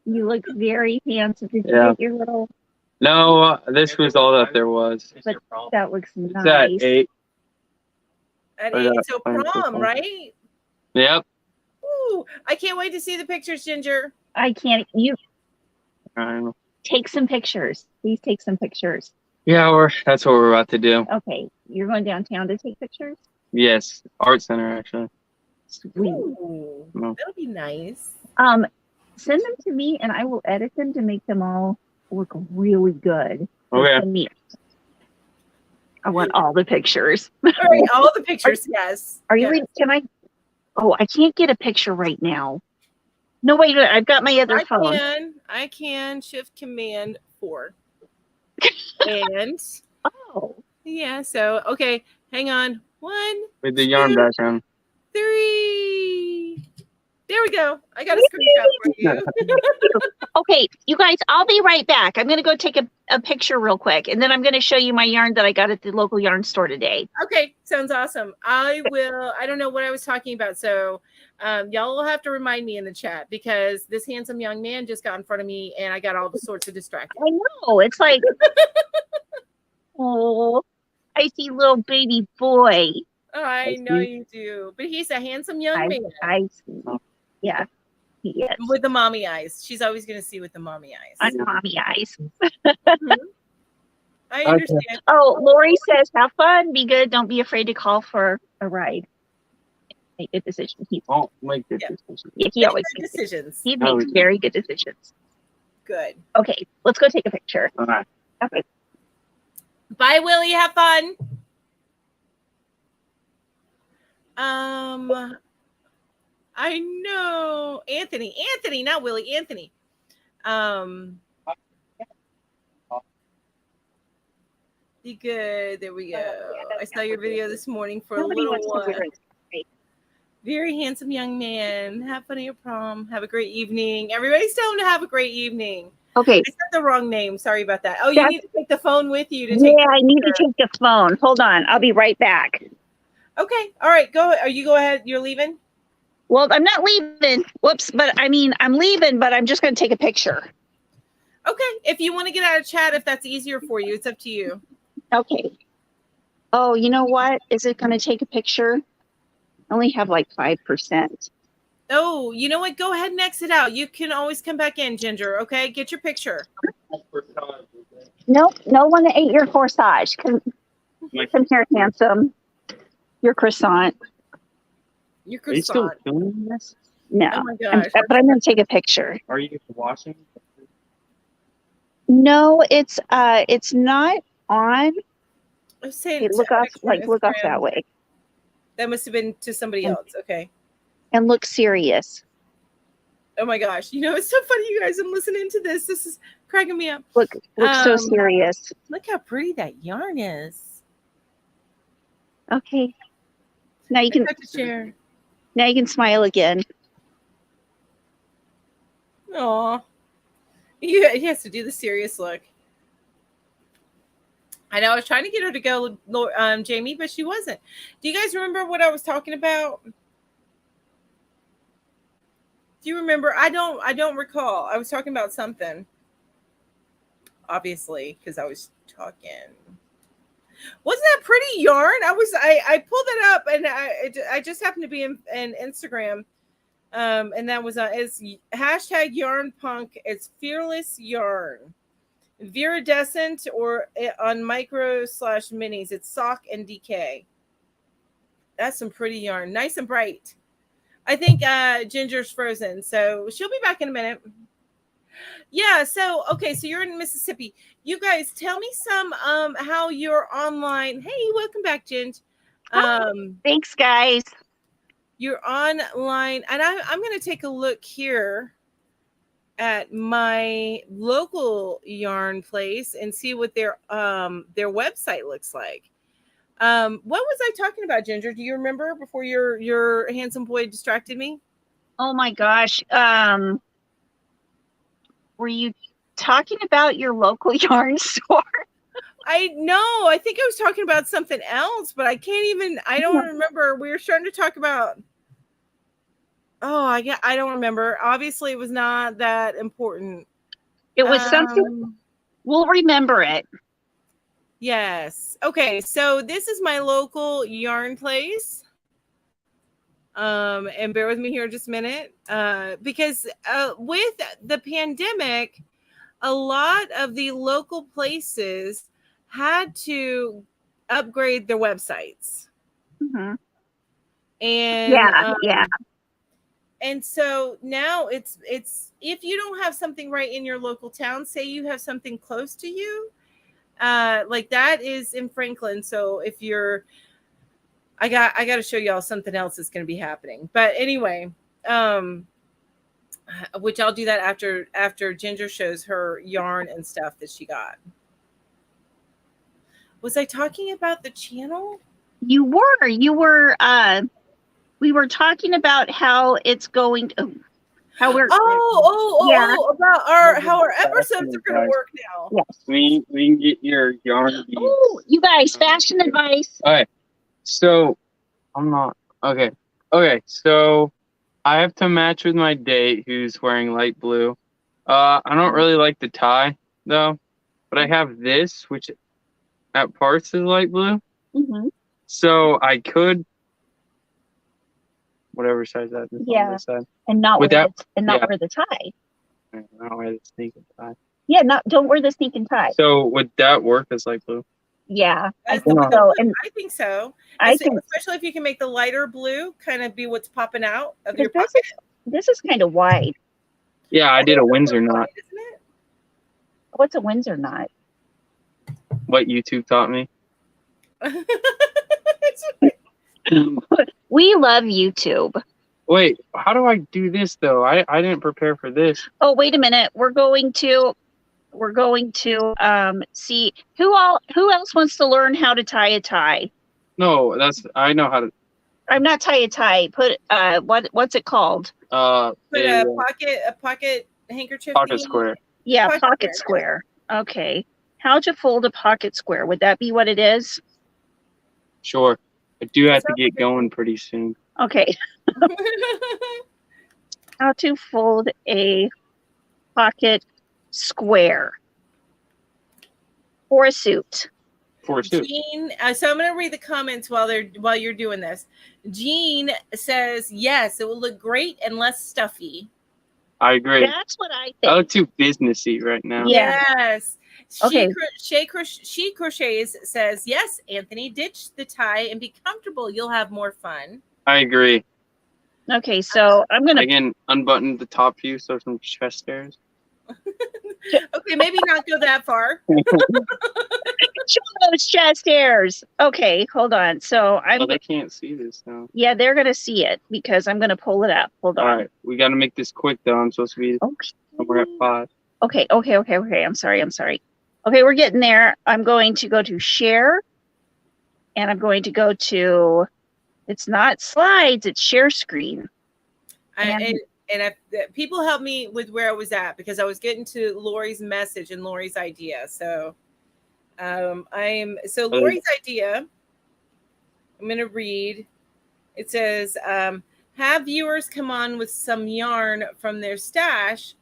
You look very handsome. Did you get your little... No, this was all that there was. But that looks nice. It's at 8. At 8, so prom, right? Yep. Ooh, I can't wait to see the pictures, Ginger. I can't. You I know. Take some pictures. Please take some pictures. Yeah, that's what we're about to do. Okay, you're going downtown to take pictures? Yes, art center actually. Sweet. Ooh, that'll be nice. Send them to me, and I will edit them to make them all look really good. Okay. I want all the pictures. All right, all the pictures. Yes. Are you ready? Can I? Oh, I can't get a picture right now. No, wait, I've got my other phone. I can Shift Command 4. And oh, yeah. So okay, hang on 1, With the yarn 2, background. 3. There we go. I got a screenshot for you. Okay, you guys, I'll be right back. I'm going to go take a picture real quick, and then I'm going to show you my yarn that I got at the local yarn store today. Okay, sounds awesome. I don't know what I was talking about, so y'all will have to remind me in the chat because this handsome young man just got in front of me and I got all sorts of distracted. I know. It's like, oh, I see little baby boy. Oh, I know you do. But he's a handsome young man. I see. Yeah, he is. With the mommy eyes. She's always going to see with the mommy eyes. On mommy eyes. I understand. Oh, Lori says, have fun, be good, don't be afraid to call for a ride. Make good decisions. He won't make good decisions. Yeah, he Make always good makes decisions. He makes very good decisions. Good. Okay, let's go take a picture. All right. Okay. Bye, Willie. Have fun. I know. Anthony, not Willie, Anthony. Be good. There we go. I saw your video this morning for a little one. Very handsome young man. Have fun at your prom. Have a great evening. Everybody's telling him to have a great evening. Okay. I said the wrong name. Sorry about that. Oh, you need to take the phone with you to take. Yeah, I need to take the phone. Hold on. I'll be right back. Okay. All right. Go. Are you go ahead? You're leaving? Well, I'm not leaving. Whoops. But I mean, I'm leaving, but I'm just going to take a picture. Okay. If you want to get out of chat, if that's easier for you, it's up to you. Okay. Oh, you know what? Is it going to take a picture? I only have like 5%. Oh, you know what? Go ahead and exit out. You can always come back in, Ginger. Okay. Get your picture. Nope. No one ate your corsage. Come here, handsome. Your croissant. Your Are you still croissant. filming this? No. Oh my gosh. But I'm going to take a picture. Are you washing? No, it's not on. I'm saying Okay, look off that way. That must have been to somebody else. Okay. And look serious. Oh my gosh. You know, it's so funny, you guys. I'm listening to this. This is cracking me up. Look so serious. Look how pretty that yarn is. Okay. Now you can share. Now you can smile again. Aw. He has to do the serious look. I know I was trying to get her to go, Jamie, but she wasn't. Do you guys remember what I was talking about? Do you remember? I don't recall. I was talking about something. Obviously, because I was talking. Wasn't that pretty yarn? I pulled it up and I just happened to be in Instagram. And that was it's hashtag yarn punk. It's fearless yarn. Viridescent or on micro/minis. It's sock and DK. That's some pretty yarn. Nice and bright. I think Ginger's frozen, so she'll be back in a minute. Yeah, so okay, so you're in Mississippi. You guys tell me some how you're online. Hey, welcome back, Ginger. Thanks, guys. You're online, and I'm going to take a look here at my local yarn place and see what their website looks like. What was I talking about, Ginger? Do you remember before your handsome boy distracted me? Oh my gosh. Were you talking about your local yarn store? I know. I think I was talking about something else, but I don't remember. We were starting to talk about. Oh, I don't remember. Obviously, it was not that important. It was something. We'll remember it. Yes. Okay. So this is my local yarn place. And bear with me here just a minute. Because with the pandemic, a lot of the local places had to upgrade their websites. Mm-hmm. And yeah. And so now it's if you don't have something right in your local town, say you have something close to you, like that is in Franklin. So if you're, I got to show y'all something else that's going to be happening. But anyway, which I'll do that after Ginger shows her yarn and stuff that she got. Was I talking about the channel? You were we were talking about how it's going to, how we're yeah. about how our episodes are going to work now. Yes. We can get your yarn. Oh, you guys, fashion advice. All right. So I'm not okay. Okay. So I have to match with my date who's wearing light blue. I don't really like the tie though, but I have this which at parts is light blue. Mm-hmm. So I could whatever size that is on this side. And not With wear that- the, and not yeah. wear the tie. I don't wear the sneaker tie. Yeah, don't wear the sneaking tie. So would that work as light blue? Yeah, I As think the so. blue, And I think so. I think Especially if you can make the lighter blue kind of be what's popping out of your because pocket. this is kind of wide. Yeah, I did a Windsor knot. Isn't What's a Windsor knot? What YouTube taught me. it? We love YouTube. Wait, how do I do this though? I didn't prepare for this. Oh, wait a minute. We're going to see who else wants to learn how to tie a tie. No, I know how to. I'm not tie a tie. Put what's it called? Put a pocket handkerchief. Pocket thingy. square. Yeah, Pocket pocket square. Okay. How to fold a pocket square? Would that be what it is? Sure. I do have to Sounds get good. going pretty soon. Okay. How to fold a pocket square for a suit. For a suit. Jean, so I'm going to read the comments while you're doing this. Jean says, "Yes, it will look great and less stuffy." I agree. That's what I I think. look too businessy right now. Yeah. Yes. Okay. She crochets says, "Yes, Anthony, ditch the tie and be comfortable. You'll have more fun." I agree. Okay, so I'm gonna. I can unbutton the top view so some chest hairs. Okay, maybe not go that far. Show those chest hairs. Okay, hold on. So Oh, they can't see this now. yeah, they're gonna see it because I'm gonna pull it up. Hold on. All right, we got to make this quick though. I'm supposed to be somewhere at 5. Okay. I'm sorry. Okay, we're getting there. I'm going to go to share, and I'm going to go to. It's not slides. It's share screen. People helped me with where I was at because I was getting to Lori's message and Lori's idea. So, Lori's idea. I'm going to read. It says, "Have viewers come on with some yarn from their stash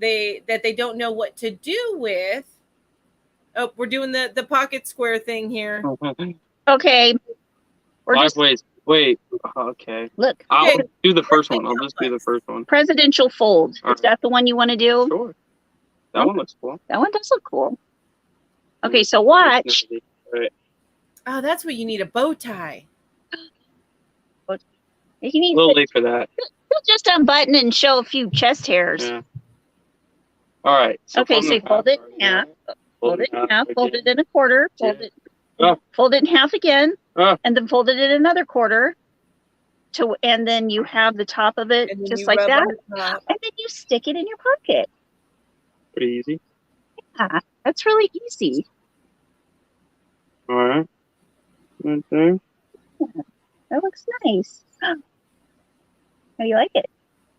that they don't know what to do with." Oh, we're doing the pocket square thing here. Okay. We're 5 just ways. Wait. Okay. look. I'll do the first one. I'll just do the first one. Presidential fold. All Is that the one you want to do? Sure. That one looks cool. That one does look cool. Okay, so watch. All right. Oh, that's what you need, a bow tie. You need A little to late for that. just unbutton and show a few chest hairs. Yeah. All right. Okay, so fold it in half. Fold it in half. Fold it in a quarter. Fold it in half again, and then fold it in another quarter. And then you have the top of it just like that, and then you stick it in your pocket. Pretty easy. Yeah, that's really easy. All right. Right there. That looks nice. How do you like it?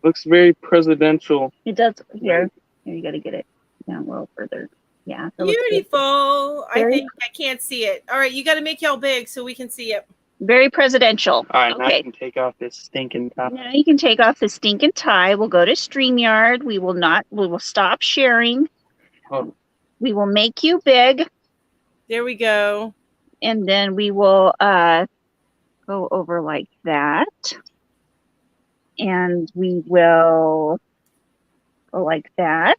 Looks very presidential. It does. Here, you got to get it down a little further. Yeah. that looks good. Beautiful. I Very- think I can't see it. All right, you got to make y'all big so we can see it. Very presidential. All right. Now I Okay. can take off this stinking top. Now you can take off the stinking tie. We'll go to StreamYard. We will stop sharing. Oh. We will make you big, There we go. and then we will go over like that. And we will go like that.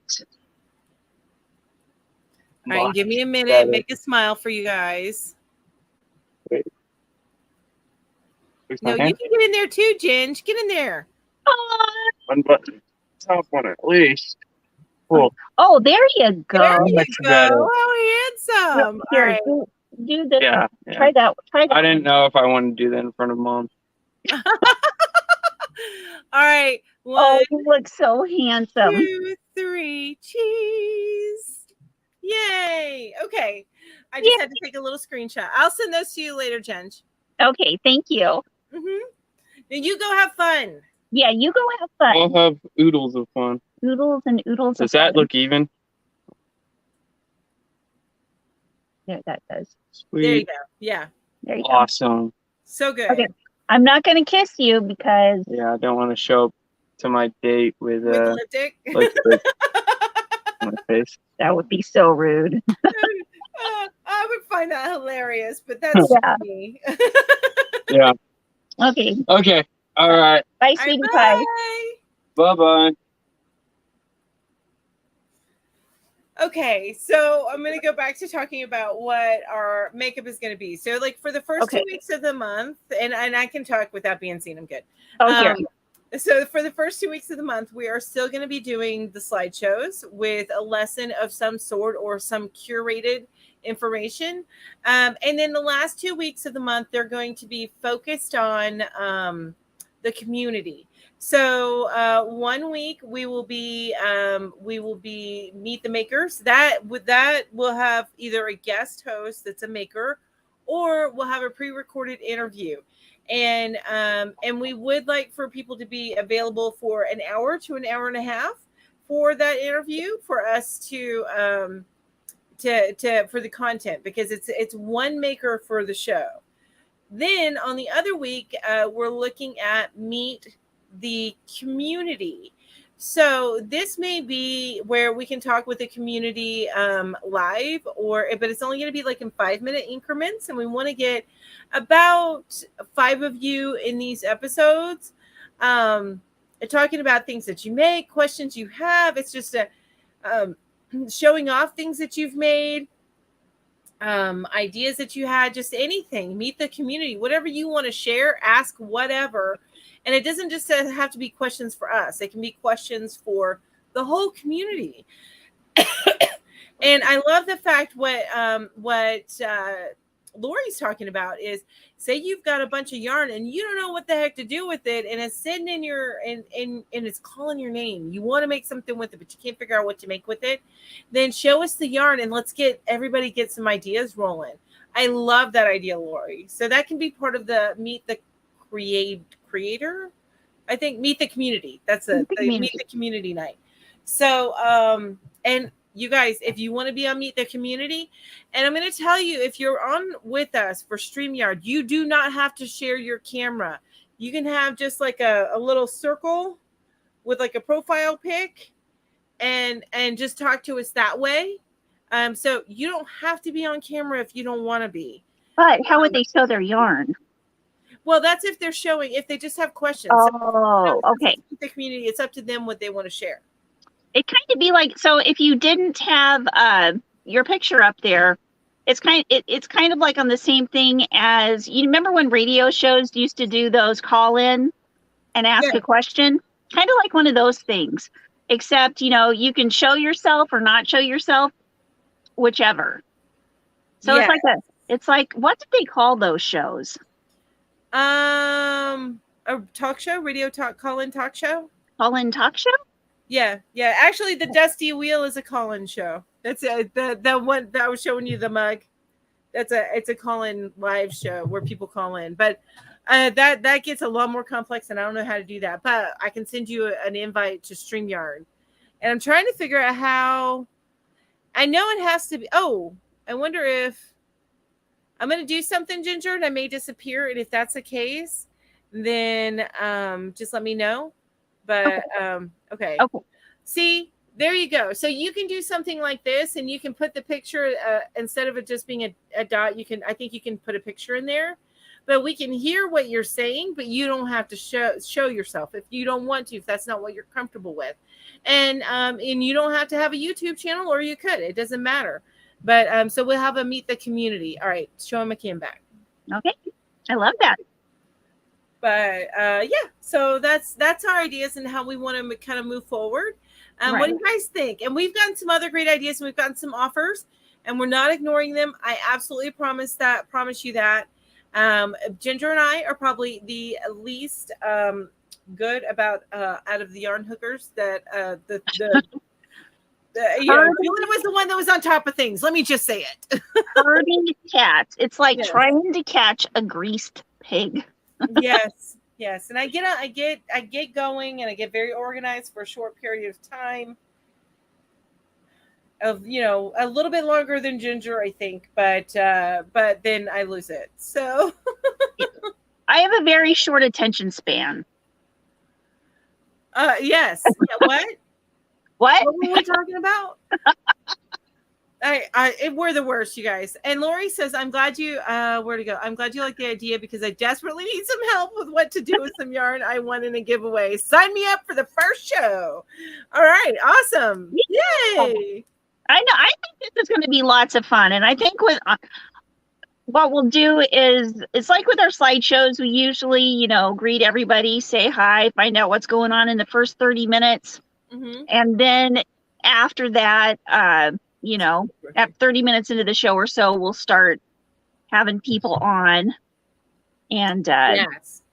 All right, give me a minute. Make a smile for you guys. Where's No, my you hand? can get in there too, Ginge. Get in there. Unbutton. Top one at least. Cool. Oh, there you go. There you That's go. better. How handsome. All Here, right. do the Yeah. try that. Try that. I didn't know if I wanted to do that in front of Mom. All right. Oh, 1, you look so handsome. 2, 3. Cheese. Yay. Okay. I just had to take a little screenshot. I'll send those to you later, Jen. Okay, thank you. Mm-hmm. Now you go have fun. Yeah, you go have fun. I'll have oodles of fun. Oodles and oodles Does of that fun. look even? Yeah, that does. Sweet. There you go. Yeah. There you go. Awesome. So good. Okay. I'm not going to kiss you because Yeah, I don't want to show up to my date with lipstick. lipstick on my face. that would be so rude. I would find that hilarious, but that's Yeah. me. Yeah. Okay. Okay. All right. Bye, All sweetie right, pie. Bye bye. Okay, so I'm going to go back to talking about what our makeup is going to be. So, like for the first Okay. 2 weeks of the month, and I can talk without being seen. I'm good. Oh, here. So for the first 2 weeks of the month, we are still going to be doing the slideshows with a lesson of some sort or some curated information. And then the last 2 weeks of the month, they're going to be focused on the community. So 1 week we will be meet the makers. That will have either a guest host that's a maker, or we'll have a pre-recorded interview. And we would like for people to be available for an hour to an hour and a half for that interview, for us to for the content, because it's one maker for the show. Then on the other week, we're looking at meet the community. So this may be where we can talk with the community live, but it's only going to be like in 5-minute increments, and we want to get about 5 of you in these episodes, talking about things that you make, questions you have. It's just showing off things that you've made, ideas that you had, just anything. Meet the community, whatever you want to share, ask whatever. And it doesn't just have to be questions for us. It can be questions for the whole community. And I love the fact what Lori's talking about is, say you've got a bunch of yarn and you don't know what the heck to do with it, and it's sitting in your and it's calling your name. You want to make something with it, but you can't figure out what to make with it. Then show us the yarn and let's get some ideas rolling. I love that idea, Lori. So that can be part of the meet the creator. I think meet the community. That's meet the community night. So and you guys, if you want to be on Meet the Community, and I'm going to tell you, if you're on with us for StreamYard, you do not have to share your camera. You can have just like a little circle with like a profile pic, and just talk to us that way. So you don't have to be on camera if you don't want to be. But how would they show their yarn? Well, that's if they're showing, if they just have questions. Oh, so, okay. The community, it's up to them what they want to share. It kind of be like, so if you didn't have your picture up there, it's kind of like on the same thing as, you remember when radio shows used to do those call in and ask a question, kind of like one of those things, except, you can show yourself or not show yourself, whichever. So it's like, what did they call those shows? A talk show, call-in talk show. Call-in talk show? Yeah. Actually, the Dusty Wheel is a call-in show. That's the one that I was showing you the mug. It's a call-in live show where people call in, but that gets a lot more complex, and I don't know how to do that. But I can send you an invite to StreamYard, and I'm trying to figure out how. I know it has to be. Oh, I wonder if I'm going to do something, Ginger, and I may disappear, and if that's the case, then just let me know. But okay. See, there you go. So you can do something like this, and you can put the picture instead of it just being a dot. I think you can put a picture in there, but we can hear what you're saying. But you don't have to show yourself if you don't want to, if that's not what you're comfortable with, and you don't have to have a YouTube channel, or you could. It doesn't matter. But so we'll have a meet the community. All right, show him a cam back. Okay, I love that. But yeah, so that's our ideas and how we want to kind of move forward. Right. What do you guys think? And we've gotten some other great ideas, and we've gotten some offers, and we're not ignoring them. I absolutely promise you that. Ginger and I are probably the least good about out of the yarn hookers that Julie was the one that was on top of things. Let me just say it. Herding cats. It's like trying to catch a greased pig. Yes. And I get going, and I get very organized for a short period of time. Of a little bit longer than Ginger, I think, but then I lose it. So I have a very short attention span. Yes. Yeah, what were we talking about? We're the worst, you guys. And Lori says, I'm glad you where to go. I'm glad you like the idea because I desperately need some help with what to do with some yarn I won in a giveaway. Sign me up for the first show. All right, awesome. Yay. I know. I think this is going to be lots of fun. And I think what we'll do is, it's like with our slideshows, we usually, greet everybody, say hi, find out what's going on in the first 30 minutes. Mm-hmm. And then after that, at 30 minutes into the show or so, we'll start having people on. And yes.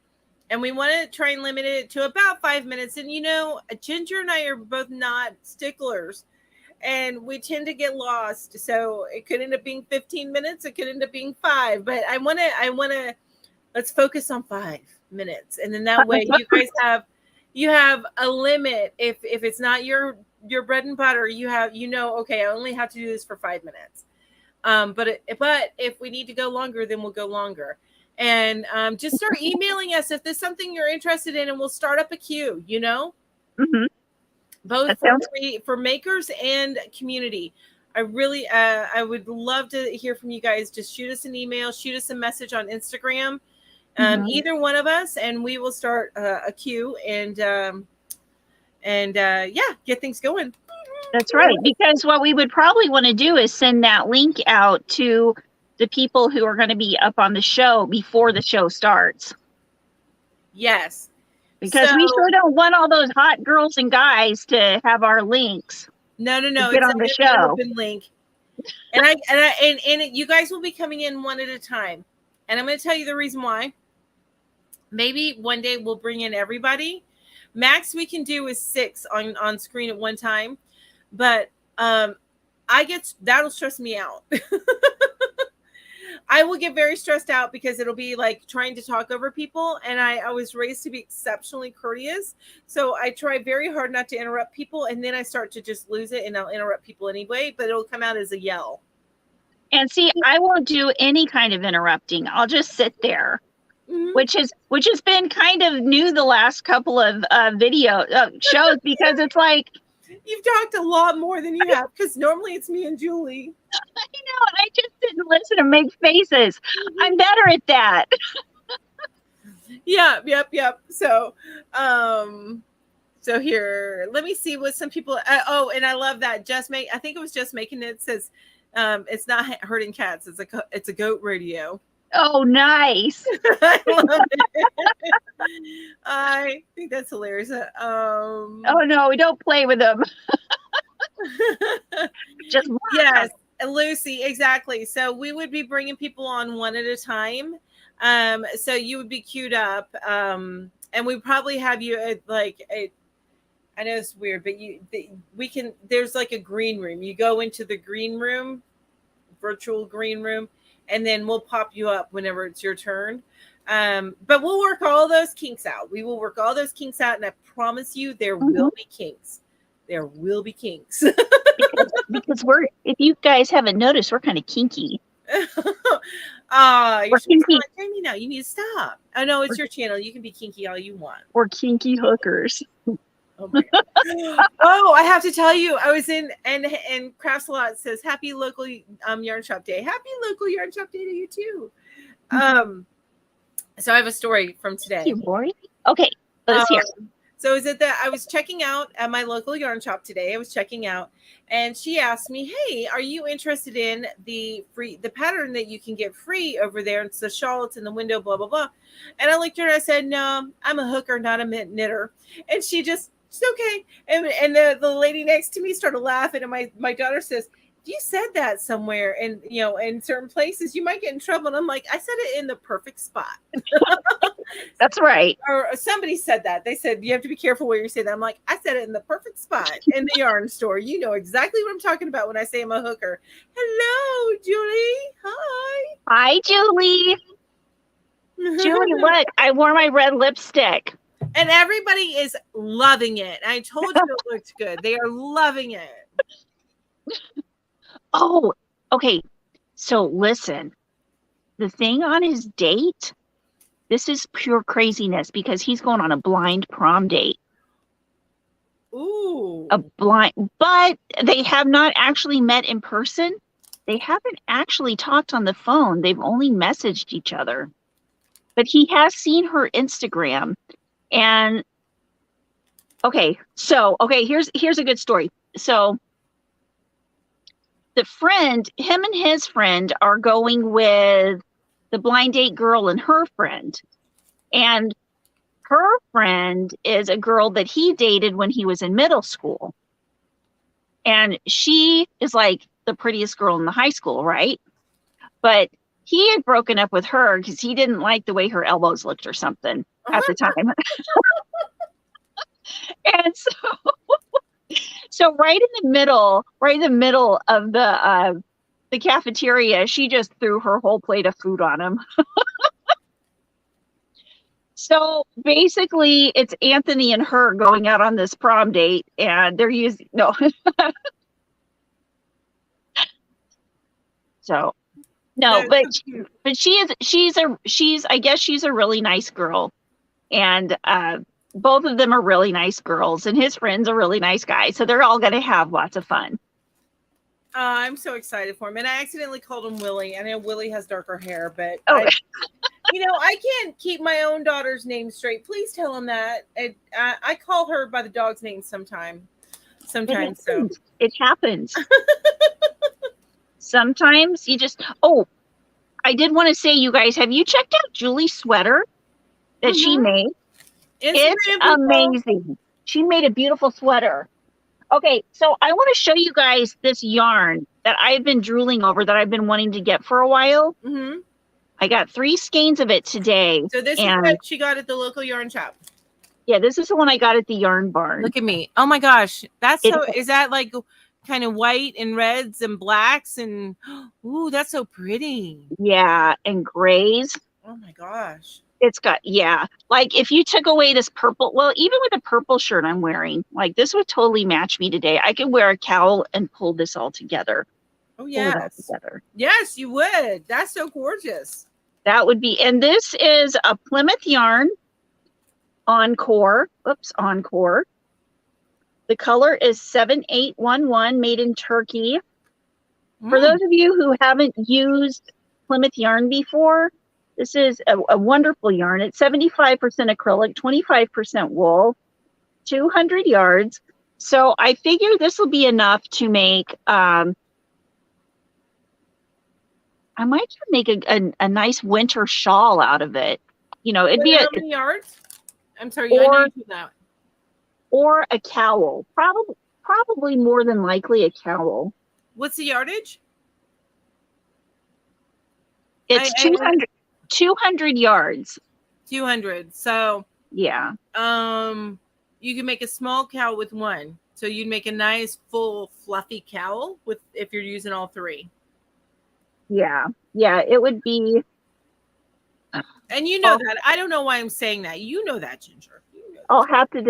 And we want to try and limit it to about 5 minutes. And, Ginger and I are both not sticklers. And we tend to get lost. So it could end up being 15 minutes. It could end up being 5. But I want to, let's focus on 5 minutes. And then that way you guys have a limit. If it's not your bread and butter, okay, I only have to do this for 5 minutes. But if we need to go longer, then we'll go longer. And just start emailing us if there's something you're interested in, and we'll start up a queue, Mm-hmm. Both for makers and community. I really, I would love to hear from you guys. Just shoot us an email, shoot us a message on Instagram, either one of us, and we will start a queue and get things going. That's right. Because what we would probably want to do is send that link out to the people who are going to be up on the show before the show starts. Yes. Because we sure don't want all those hot girls and guys to have our links. No. Get on the show. Open link. And you guys will be coming in one at a time. And I'm going to tell you the reason why. Maybe one day we'll bring in everybody. Max we can do is 6 on screen at one time. But that'll stress me out. I will get very stressed out because it'll be like trying to talk over people. And I was raised to be exceptionally courteous. So I try very hard not to interrupt people. And then I start to just lose it and I'll interrupt people anyway, but it'll come out as a yell. And see, I won't do any kind of interrupting. I'll just sit there, which has been kind of new the last couple of video shows because it's like, you've talked a lot more than you have because normally it's me and Julie. I know, and I just sit and listen and make faces. I'm better at that. Yep. So here, let me see what some people. And I love that. I think it was Just Making It says, it's not herding cats. It's a goat radio. Oh, nice. I love it. I think that's hilarious. Oh no, we don't play with them. Just yes, Lucy, exactly. So we would be bringing people on one at a time. So you would be queued up, and we probably have you at I know it's weird, but we can. There's like a green room. You go into the green room, virtual green room. And then we'll pop you up whenever it's your turn. But we'll work all those kinks out. We will work all those kinks out. And I promise you, there will be kinks. There will be kinks. because if you guys haven't noticed, we're kind of kinky. You're kinky. Jamie, now you need to stop. Oh, no, it's your channel. You can be kinky all you want. We're kinky hookers. Oh, I have to tell you, I was in and Crafts a Lot says happy local yarn shop day. Happy local yarn shop day to you too. So I have a story from today. Thank you, Lori. Okay, let's hear. So is it that I was checking out at my local yarn shop today? I was checking out, and she asked me, "Hey, are you interested in the pattern that you can get free over there? It's the shawl, it's in the window, blah blah blah." And I looked at her and I said, "No, I'm a hooker, not a knitter." And she's okay. And the lady next to me started laughing, and my daughter says, you said that somewhere, and in certain places you might get in trouble. And I'm like, I said it in the perfect spot. That's right. Or somebody said that. They said you have to be careful where you say that. I'm like, I said it in the perfect spot in the yarn store. You know exactly what I'm talking about when I say I'm a hooker. Hello, Julie. Hi. Hi, Julie. Julie, look, I wore my red lipstick. And everybody is loving it. I told you it looked good. They are loving it. Oh, okay. So listen, the thing on his date, this is pure craziness because he's going on a blind prom date. Ooh. But they have not actually met in person. They haven't actually talked on the phone. They've only messaged each other. But he has seen her Instagram. And here's a good story. So him and his friend are going with the blind date girl and her friend. And her friend is a girl that he dated when he was in middle school. And she is like the prettiest girl in the high school, right? But he had broken up with her because he didn't like the way her elbows looked or something at the time. And so right in the middle of the cafeteria, she just threw her whole plate of food on him. So basically it's Anthony and her going out on this prom date, and they're using so no, but she's I guess she's a really nice girl, and both of them are really nice girls, and his friend's a really nice guy, so they're all going to have lots of fun. I'm so excited for him, and I accidentally called him Willie. I know Willie has darker hair, but I can't keep my own daughter's name straight. Please tell him that. I call her by the dog's name sometimes. It happens. Sometimes you just. Oh, I did want to say, you guys, have you checked out Julie's sweater that she made? It's amazing. She made a beautiful sweater. Okay, so I want to show you guys this yarn that I've been drooling over, that I've been wanting to get for a while. Mm-hmm. I got 3 skeins of it today. So this is what she got at the local yarn shop. Yeah, this is the one I got at the yarn barn. Look at me. Oh my gosh. Is that like kind of white and reds and blacks and ooh, that's so pretty. Yeah, and grays. Oh my gosh. It's got, like if you took away this purple, well, even with the purple shirt I'm wearing, like this would totally match me today. I could wear a cowl and pull this all together. Oh, yes. Yes, you would. That's so gorgeous. That would be, and this is a Plymouth yarn, Encore. Encore. The color is 7811, made in Turkey. For those of you who haven't used Plymouth yarn before, this is a wonderful yarn. It's 75% acrylic, 25% wool, 200 yards. So I figure this will be enough to make, I might just make a nice winter shawl out of it. It'd be how many yards? I'm sorry, or a cowl. Probably more than likely a cowl. What's the yardage? It's 200 yards. 200. So yeah. You can make a small cowl with one. So you'd make a nice full fluffy cowl if you're using all 3. Yeah, it would be. And that. I don't know why I'm saying that. You know that, Ginger. I'll have to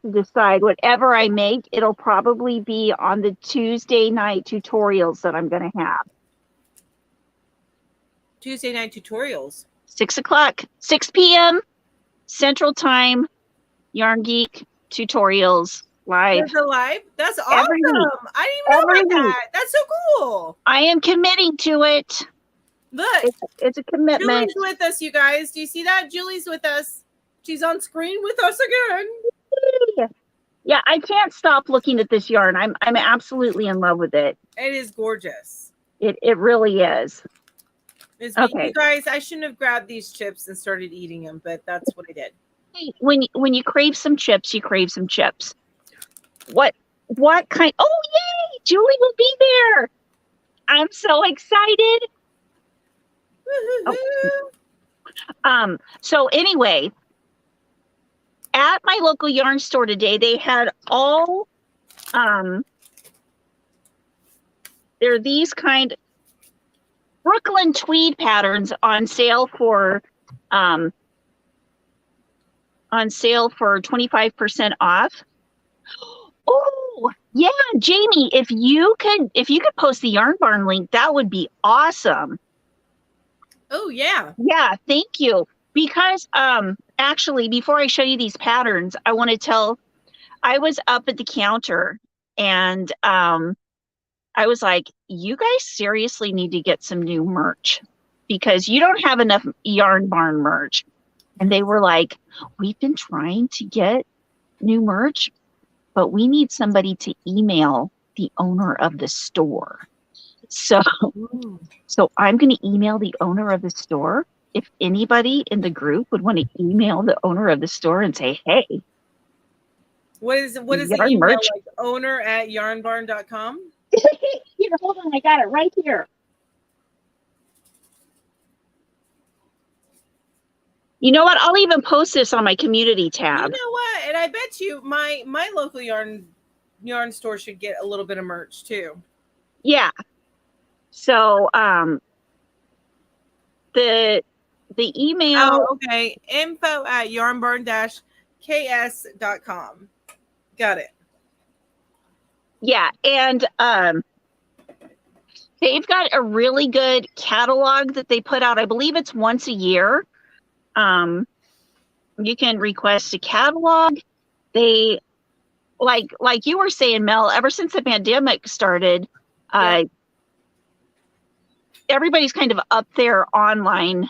decide. Whatever I make, it'll probably be on the Tuesday night tutorials that I'm going to have. Tuesday night tutorials. 6 p.m. Central Time. Yarn Geek tutorials live. There's a live? That's awesome. I didn't even know about that. That's so cool. I am committing to it. Look, it's a commitment. Julie's with us, you guys. Do you see that? Julie's with us. She's on screen with us again. Yeah, I can't stop looking at this yarn. I'm absolutely in love with it. It is gorgeous. It really is. Okay, you guys, I shouldn't have grabbed these chips and started eating them, but that's what I did. Hey, when you crave some chips, you crave some chips. What kind? Oh, yay! Julie will be there. I'm so excited. So anyway, at my local yarn store today, they had all, there are these kind Brooklyn tweed patterns on sale for 25% off. Oh, yeah, Jamie, if you could post the Yarn Barn link, that would be awesome. Oh, yeah. Yeah, thank you. Because actually, before I show you these patterns, I want to tell, I was up at the counter and I was like, you guys seriously need to get some new merch because you don't have enough Yarn Barn merch. And they were like, we've been trying to get new merch, but we need somebody to email the owner of the store. So I'm going to email the owner of the store. If anybody in the group would want to email the owner of the store and say, hey, what is the email merch? Like owner@yarnbarn.com? Here, hold on, I got it right here. You know what? I'll even post this on my community tab. You know what? And I bet you my local yarn store should get a little bit of merch too. Yeah. So the email. Oh, okay. info@yarnbarn-ks.com. Got it. Yeah, and they've got a really good catalog that they put out. I believe it's once a year. You can request a catalog. They like you were saying, Mel, ever since the pandemic started, everybody's kind of up their online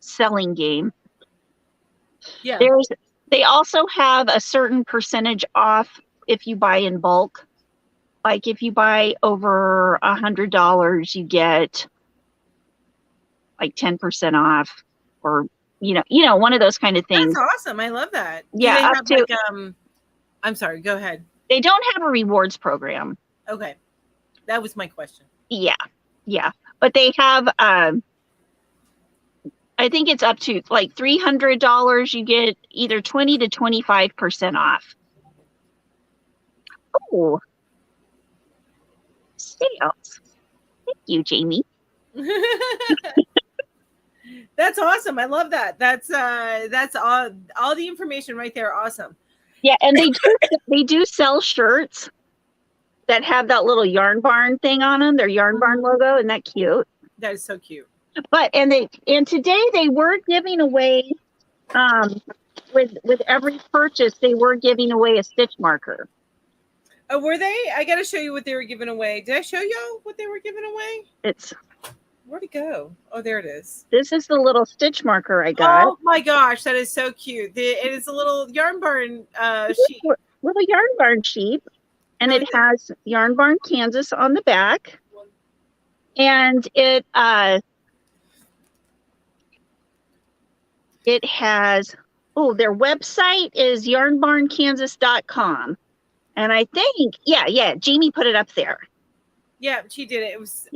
selling game. Yeah. They also have a certain percentage off if you buy in bulk. Like if you buy over $100, you get like 10% off, or you know, one of those kind of things. That's awesome. I love that. Yeah. Do they have like, I'm sorry, go ahead. They don't have a rewards program. Okay. That was my question. Yeah. Yeah. But they have, I think it's up to like $300. You get either 20 to 25% off. Oh, sales. Thank you, Jamie. That's awesome. I love that. That's all the information right there. Awesome. Yeah, and they do sell shirts that have that little Yarn Barn thing on them, their Yarn Barn logo. Isn't that cute? That is so cute. But and today they were giving away with every purchase they were giving away a stitch marker. Oh, were they? I got to show you what they were giving away. Did I show y'all what they were giving away? Where'd it go? Oh, there it is. This is the little stitch marker I got. Oh my gosh, that is so cute. It is a little Yarn Barn sheet. Little Yarn Barn sheet. And it has Yarn Barn, Kansas on the back. And it has, their website is yarnbarnkansas.com. And I think, yeah, Jamie put it up there. Yeah, she did it. It was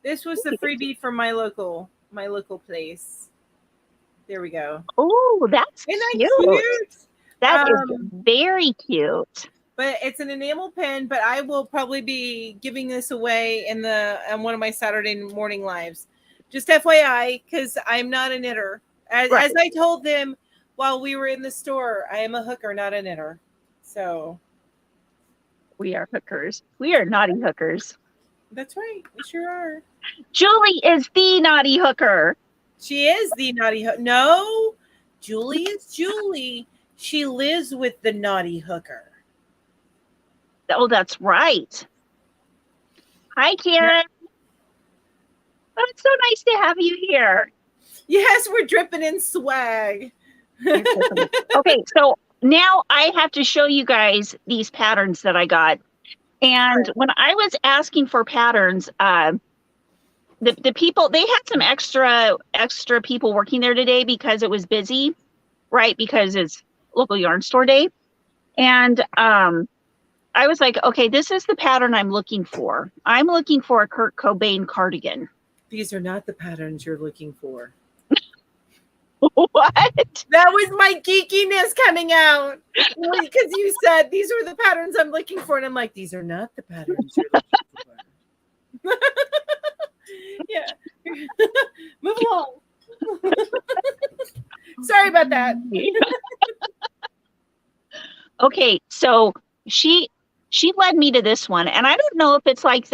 this was the freebie from my local place. There we go. Oh, that's cute. That is very cute. But it's an enamel pen, but I will probably be giving this away on one of my Saturday morning lives. Just FYI, because I'm not a knitter. As I told them while we were in the store, I am a hooker, not a knitter. So we are hookers. We are naughty hookers. That's right. We sure are. Julie is the naughty hooker. She is the naughty hooker. No, Julie is Julie. She lives with the naughty hooker. Oh, that's right. Hi, Karen. Oh, it's so nice to have you here. Yes, we're dripping in swag. Okay, so now I have to show you guys these patterns that I got. And when I was asking for patterns, the people, they had some extra people working there today because it was busy, right? Because it's local yarn store day. And I was like, okay, this is the pattern I'm looking for. I'm looking for a Kurt Cobain cardigan. These are not the patterns you're looking for. What? That was my geekiness coming out. Because you said these are the patterns I'm looking for. And I'm like, these are not the patterns you're looking for. Yeah. Move along. Sorry about that. Okay, so she led me to this one, and I don't know if it's like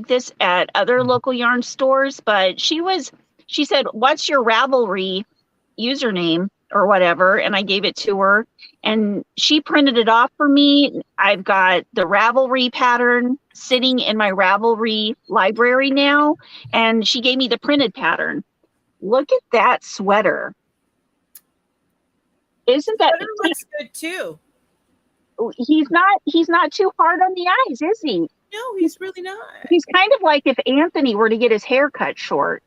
this at other local yarn stores, but she said, "What's your Ravelry username or whatever?" And I gave it to her, and she printed it off for me. I've got the Ravelry pattern sitting in my Ravelry library now, and she gave me the printed pattern. Look at that sweater. Isn't that? Sweater looks good too. He's not too hard on the eyes, is he? No, he's really not. He's kind of like if Anthony were to get his hair cut short.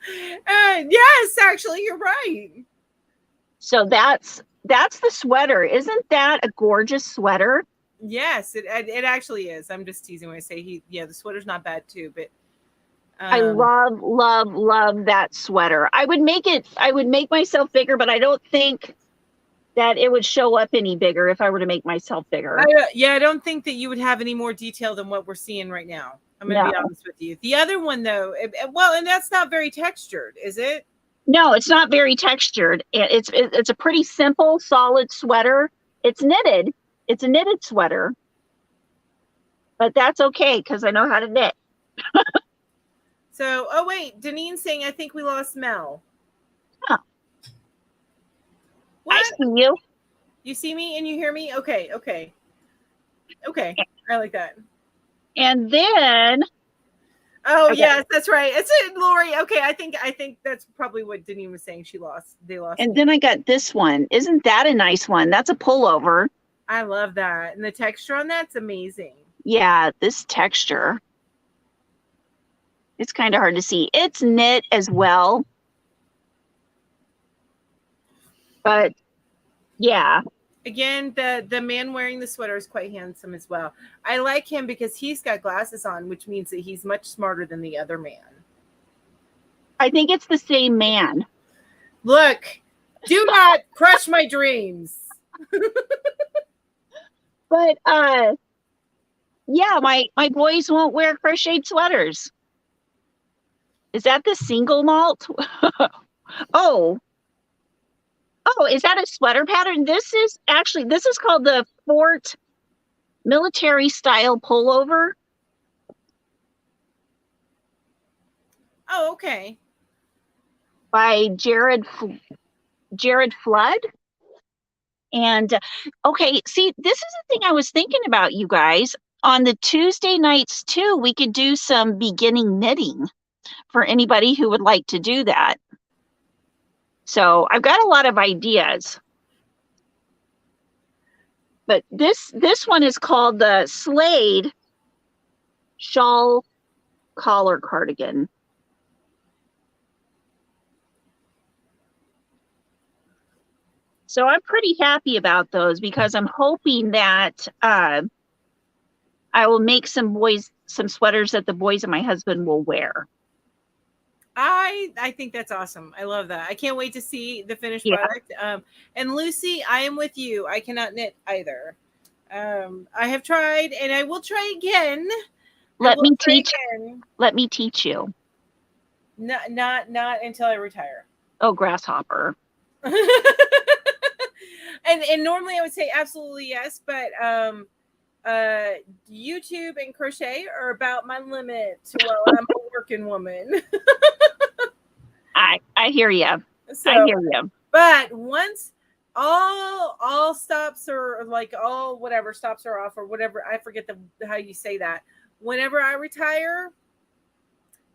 Yes, actually, you're right. So that's the sweater. Isn't that a gorgeous sweater? Yes, it actually is. I'm just teasing when I say the sweater's not bad too, but I love that sweater. I would make myself bigger, but I don't think that it would show up any bigger if I were to make myself bigger. I don't think that you would have any more detail than what we're seeing right now. I'm going to be honest with you. The other one, though, and that's not very textured, is it? No, it's not very textured. It's a pretty simple, solid sweater. It's knitted. It's a knitted sweater. But that's okay, because I know how to knit. So, oh, wait. Denine's saying, I think we lost Mel. Huh. What? I see you. You see me and you hear me? Okay. I like that. And then Yes, that's right. It's Lori. Okay, I think that's probably what Denise was saying. They lost. And then I got this one. Isn't that a nice one? That's a pullover. I love that. And the texture on that's amazing. Yeah, this texture. It's kind of hard to see. It's knit as well. But yeah. Again, the man wearing the sweater is quite handsome as well. I like him because he's got glasses on, which means that he's much smarter than the other man. I think it's the same man. Look, do not crush my dreams. But yeah, my boys won't wear crocheted sweaters. Is that the single malt? Oh, is that a sweater pattern? This is called the Fort Military Style Pullover. Oh, okay. By Jared Flood. And okay, see, this is the thing I was thinking about, you guys. On the Tuesday nights too, we could do some beginning knitting for anybody who would like to do that. So I've got a lot of ideas. But this one is called the Slade Shawl Collar Cardigan. So I'm pretty happy about those because I'm hoping that I will make some sweaters that the boys and my husband will wear. I think that's awesome. I love that. I can't wait to see the finished product. And Lucy, I am with you. I cannot knit either. I have tried and I will try again. Let me teach you. Not until I retire. Oh, grasshopper. And normally I would say absolutely yes, but YouTube and crochet are about my limit while I'm a working woman. I hear you. So, I hear you. But once all stops are like all whatever stops are off or whatever, I forget how you say that. Whenever I retire,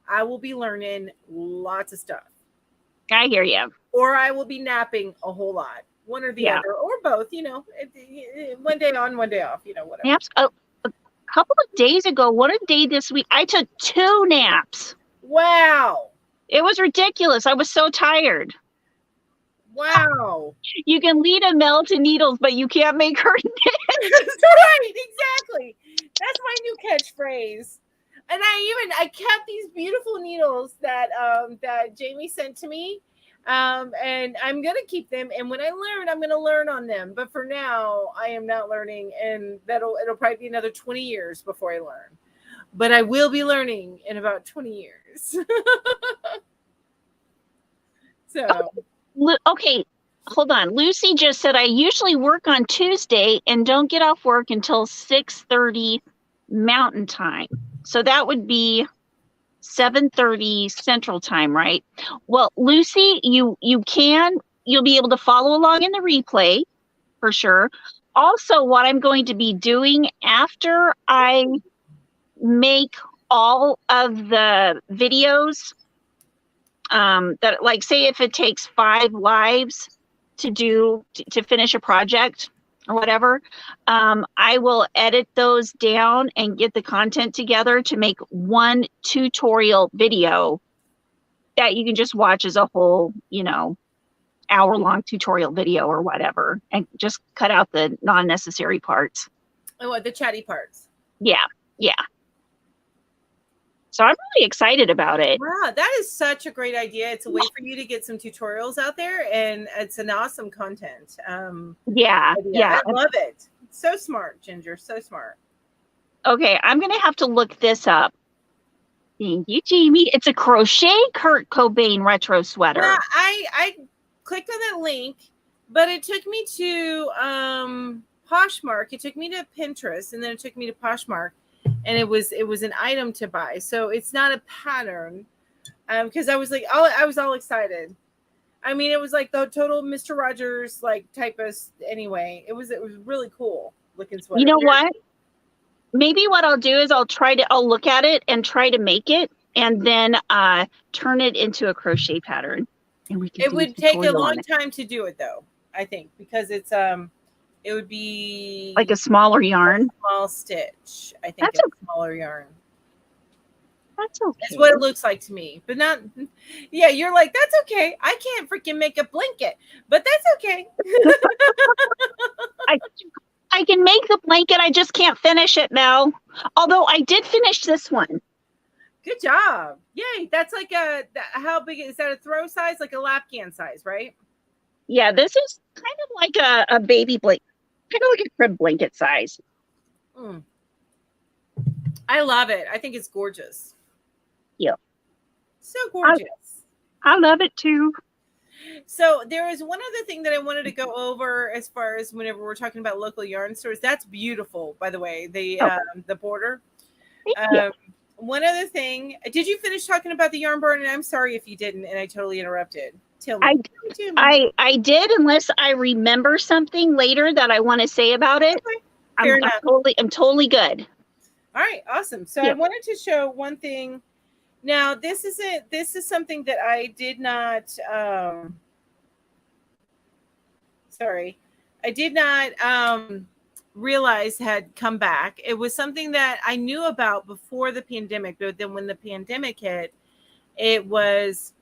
I will be learning lots of stuff. I hear you. Or I will be napping a whole lot. One or the other, or both, one day on, one day off, whatever. Naps. A couple of days ago, one day this week, I took 2 naps. Wow. It was ridiculous. I was so tired. Wow. You can lead a Mel to needles, but you can't make her knit. right, exactly. That's my new catchphrase. And I kept these beautiful needles that that Jamie sent to me. And I'm gonna keep them. And when I learn, I'm gonna learn on them. But for now, I am not learning, and it'll probably be another 20 years before I learn. But I will be learning in about 20 years. So Okay, hold on. Lucy just said I usually work on Tuesday and don't get off work until 6:30 Mountain Time. So that would be 7:30 Central Time, right? Well, Lucy, you'll be able to follow along in the replay for sure. Also, what I'm going to be doing after I make all of the videos, that, like, say if it takes 5 lives to finish a project or whatever, I will edit those down and get the content together to make one tutorial video that you can just watch as a whole, hour-long tutorial video or whatever, and just cut out the non-necessary parts. Oh, the chatty parts. Yeah. So I'm really excited about it. Wow, that is such a great idea. It's a way for you to get some tutorials out there, and it's an awesome content. Yeah. I love it. So smart, Ginger. So smart. Okay, I'm gonna have to look this up. Thank you, Jamie. It's a crochet Kurt Cobain retro sweater. Yeah, I clicked on that link, but it took me to Poshmark. It took me to Pinterest, and then it took me to Poshmark. And it was an item to buy, so it's not a pattern. Because I was all excited. I mean, it was like the total Mr. Rogers like typist. Anyway, it was really cool looking sweater. You know what? Maybe what I'll do is I'll look at it and try to make it, and then turn it into a crochet pattern. And we can. It would take a long time to do it, though. I think because it's it would be like a smaller yarn. Small stitch. I think it's a smaller yarn. That's okay. That's what it looks like to me. But not, yeah, you're like, that's okay. I can't freaking make a blanket, but that's okay. I can make the blanket. I just can't finish it, Mel. Although I did finish this one. Good job. Yay. That's like how big is that? A throw size? Like a lapcan size, right? Yeah, this is kind of like a baby blanket. Kind of like a crib blanket size. I love it. I think it's gorgeous. Yeah. So gorgeous. I love it too. So there was one other thing that I wanted to go over as far as whenever we're talking about local yarn stores. That's beautiful, by the way, the border. One other thing. Did you finish talking about the yarn barn? And I'm sorry if you didn't, and I totally interrupted. Tell me. I did, unless I remember something later that I want to say about it. Okay. I'm totally good. All right, awesome. So I wanted to show one thing. Now, this is something that I did not realize had come back. It was something that I knew about before the pandemic, but then when the pandemic hit, it was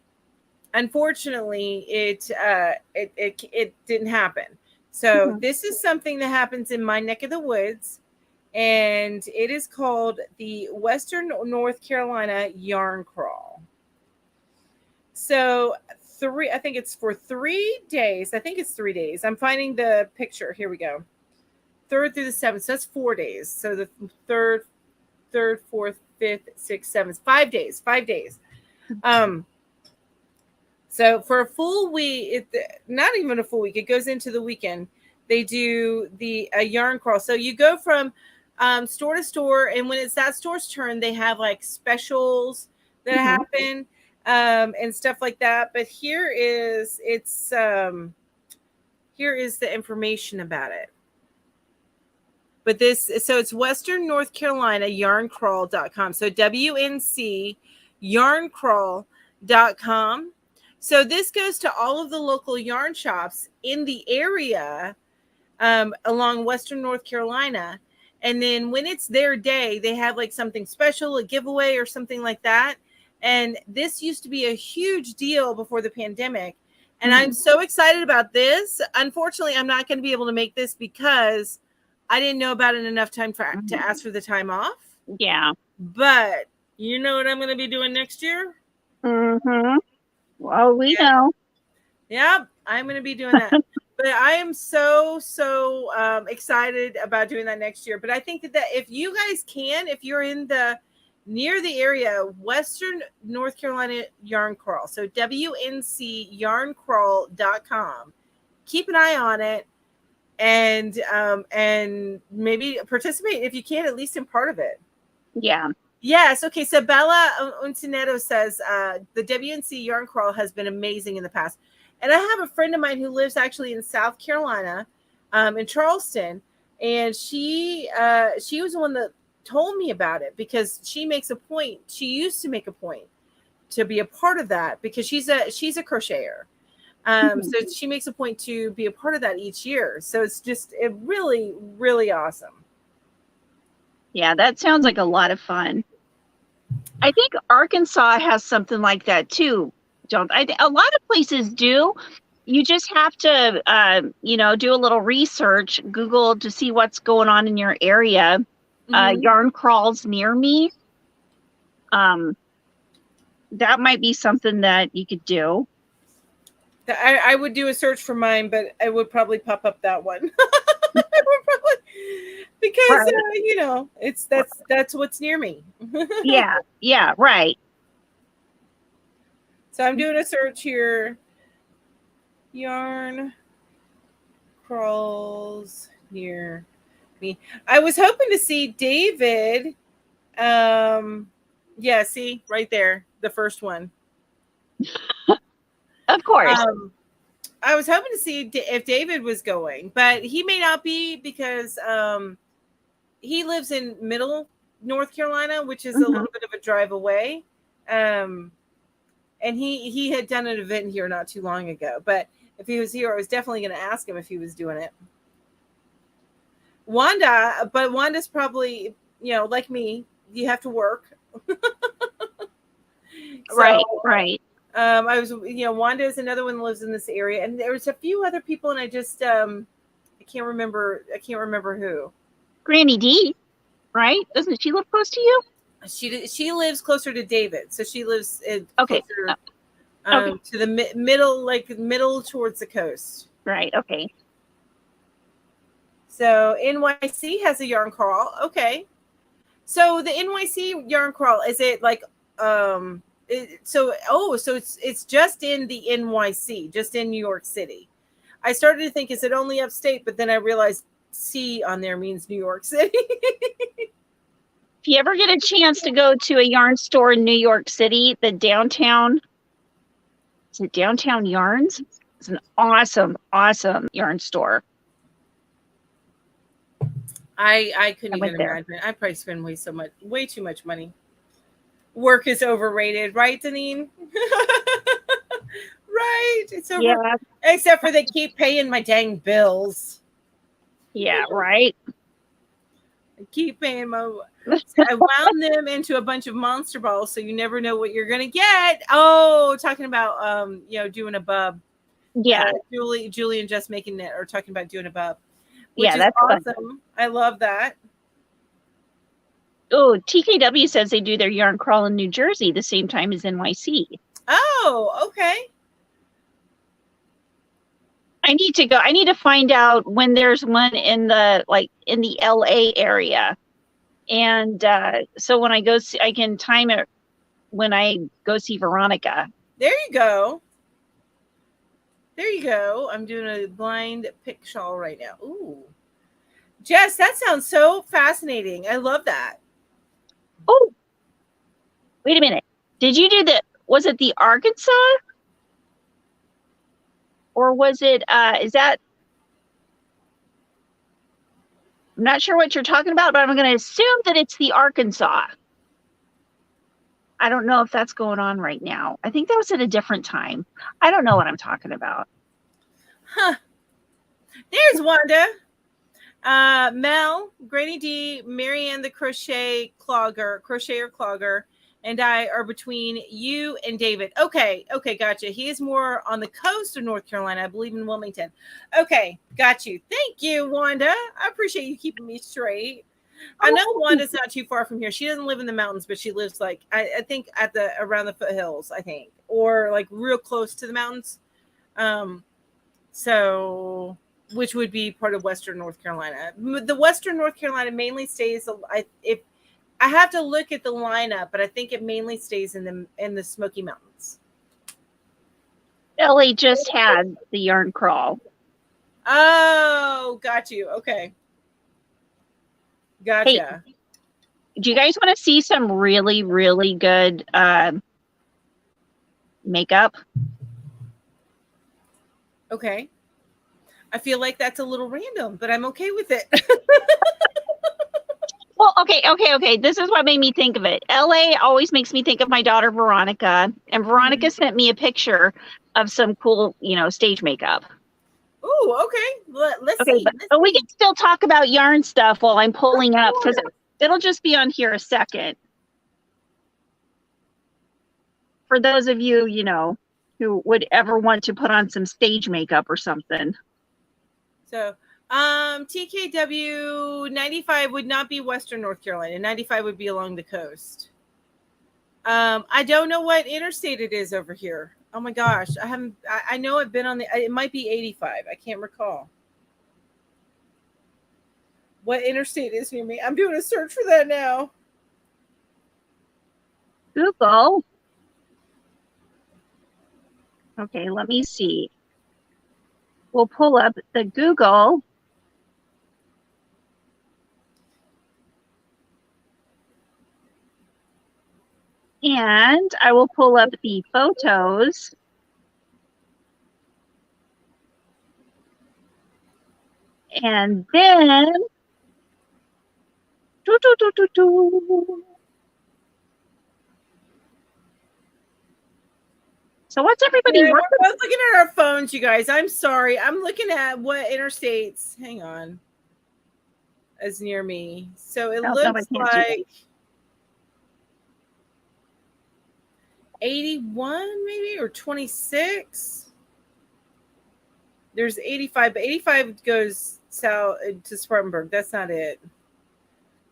unfortunately it didn't happen. So this is something that happens in my neck of the woods, and it is called the Western North Carolina Yarn Crawl. So I think it's for 3 days. I think it's 3 days. I'm finding the picture. Here we go. 3rd through the 7th. So that's 4 days. So the 3rd, 4th, 5th, 6th, 7th. 5 days. 5 days. So for a full week, not even a full week, it goes into the weekend. They do the yarn crawl. So you go from store to store, and when it's that store's turn, they have like specials that happen and stuff like that. But here is the information about it. But so it's Western North Carolina yarncrawl.com. So WNC yarncrawl.com. So this goes to all of the local yarn shops in the area along Western North Carolina. And then when it's their day, they have like something special, a giveaway or something like that. And this used to be a huge deal before the pandemic. And I'm so excited about this. Unfortunately, I'm not going to be able to make this because I didn't know about it enough time to ask for the time off. Yeah. But you know what I'm going to be doing next year? Mm-hmm. Well, we know. Yep, I'm going to be doing that. But I am so excited about doing that next year. But I think that if you guys can, if you're in near the area, Western North Carolina Yarn Crawl, so WNCYarnCrawl.com, keep an eye on it and maybe participate if you can, at least in part of it. Yeah. Yes. Okay. So Bella Untinedo says the WNC Yarn Crawl has been amazing in the past. And I have a friend of mine who lives actually in South Carolina, in Charleston. And she was the one that told me about it because she makes a point. She used to make a point to be a part of that because she's a crocheter. So she makes a point to be a part of that each year. So it's just really, really awesome. Yeah, that sounds like a lot of fun. I think Arkansas has something like that too. I think a lot of places do. You just have to, do a little research, Google to see what's going on in your area. Yarn crawls near me. That might be something that you could do. I would do a search for mine, but I would probably pop up that one. Because right. That's what's near me. Yeah, right. So I'm doing a search here. Yarn crawls near me. I was hoping to see David. Yeah, see right there, the first one. Of course. I was hoping to see if David was going, but he may not be because he lives in Middle North Carolina, which is a little bit of a drive away. And he had done an event here not too long ago. But if he was here, I was definitely going to ask him if he was doing it. Wanda's probably, like me, you have to work. Right. I was, Wanda is another one that lives in this area, and there's a few other people, and I just, I can't remember who. Granny D, right? Doesn't she live close to you? She lives closer to David, so she lives closer to the middle towards the coast. Right. Okay. So NYC has a yarn crawl. Okay. So the NYC yarn crawl, is it like so it's just in the NYC, just in New York City. I started to think, is it only upstate? But then I realized C on there means New York City. If you ever get a chance to go to a yarn store in New York City, the downtown Yarns? It's an awesome yarn store. I couldn't even imagine. I probably spend way too much money. Work is overrated, right, Deneen? Right. It's over. Yeah. Except for they keep paying my dang bills. Yeah, right. I keep paying my. I wound them into a bunch of monster balls, so you never know what you're gonna get. Oh, talking about doing a bub. Yeah, Julie and Jess making it, or talking about doing a bub. Yeah, that's awesome. Fun. I love that. Oh, TKW says they do their yarn crawl in New Jersey the same time as NYC. Oh, okay. I need to go. I need to find out when there's one in the LA area. And so when I go see, I can time it when I go see Veronica. There you go. I'm doing a blind pick shawl right now. Ooh. Jess, that sounds so fascinating. I love that. Oh, wait a minute. Did you do was it the Arkansas? Or was it, is that, I'm not sure what you're talking about, but I'm going to assume that it's the Arkansas. I don't know if that's going on right now. I think that was at a different time. I don't know what I'm talking about. Huh. There's Wanda. Mel, Granny D, Marianne the crocheter clogger, and I are between you and David. Okay, gotcha. He is more on the coast of North Carolina, I believe in Wilmington. Okay, got you. Thank you, Wanda. I appreciate you keeping me straight. I know Wanda's not too far from here. She doesn't live in the mountains, but she lives like I think at the around the foothills, I think, or like real close to the mountains. So which would be part of Western North Carolina. The Western North Carolina mainly stays. If I have to look at the lineup, but I think it mainly stays in the Smoky Mountains. LA just had the yarn crawl. Oh, got you. Okay. Gotcha. Hey, do you guys want to see some really, really good makeup? Okay. I feel like that's a little random, but I'm okay with it. Well, okay. This is what made me think of it. LA always makes me think of my daughter, Veronica. And Veronica sent me a picture of some cool, stage makeup. Oh, okay. Let's see. But we can still talk about yarn stuff while I'm pulling up, because it'll just be on here a second. For those of you, who would ever want to put on some stage makeup or something. So, TKW 95 would not be Western North Carolina. 95 would be along the coast. I don't know what interstate it is over here. Oh my gosh. I know I've been on it might be 85. I can't recall. What interstate is near me? I'm doing a search for that now. Google. Okay, let me see. We'll pull up the Google. And I will pull up the photos. And then So what's everybody yeah, working? We're both looking at our phones, you guys. I'm sorry. I'm looking at what interstates. Hang on. Is near me. So it looks like 81 maybe, or 26. There's 85, but 85 goes south to Spartanburg. That's not it.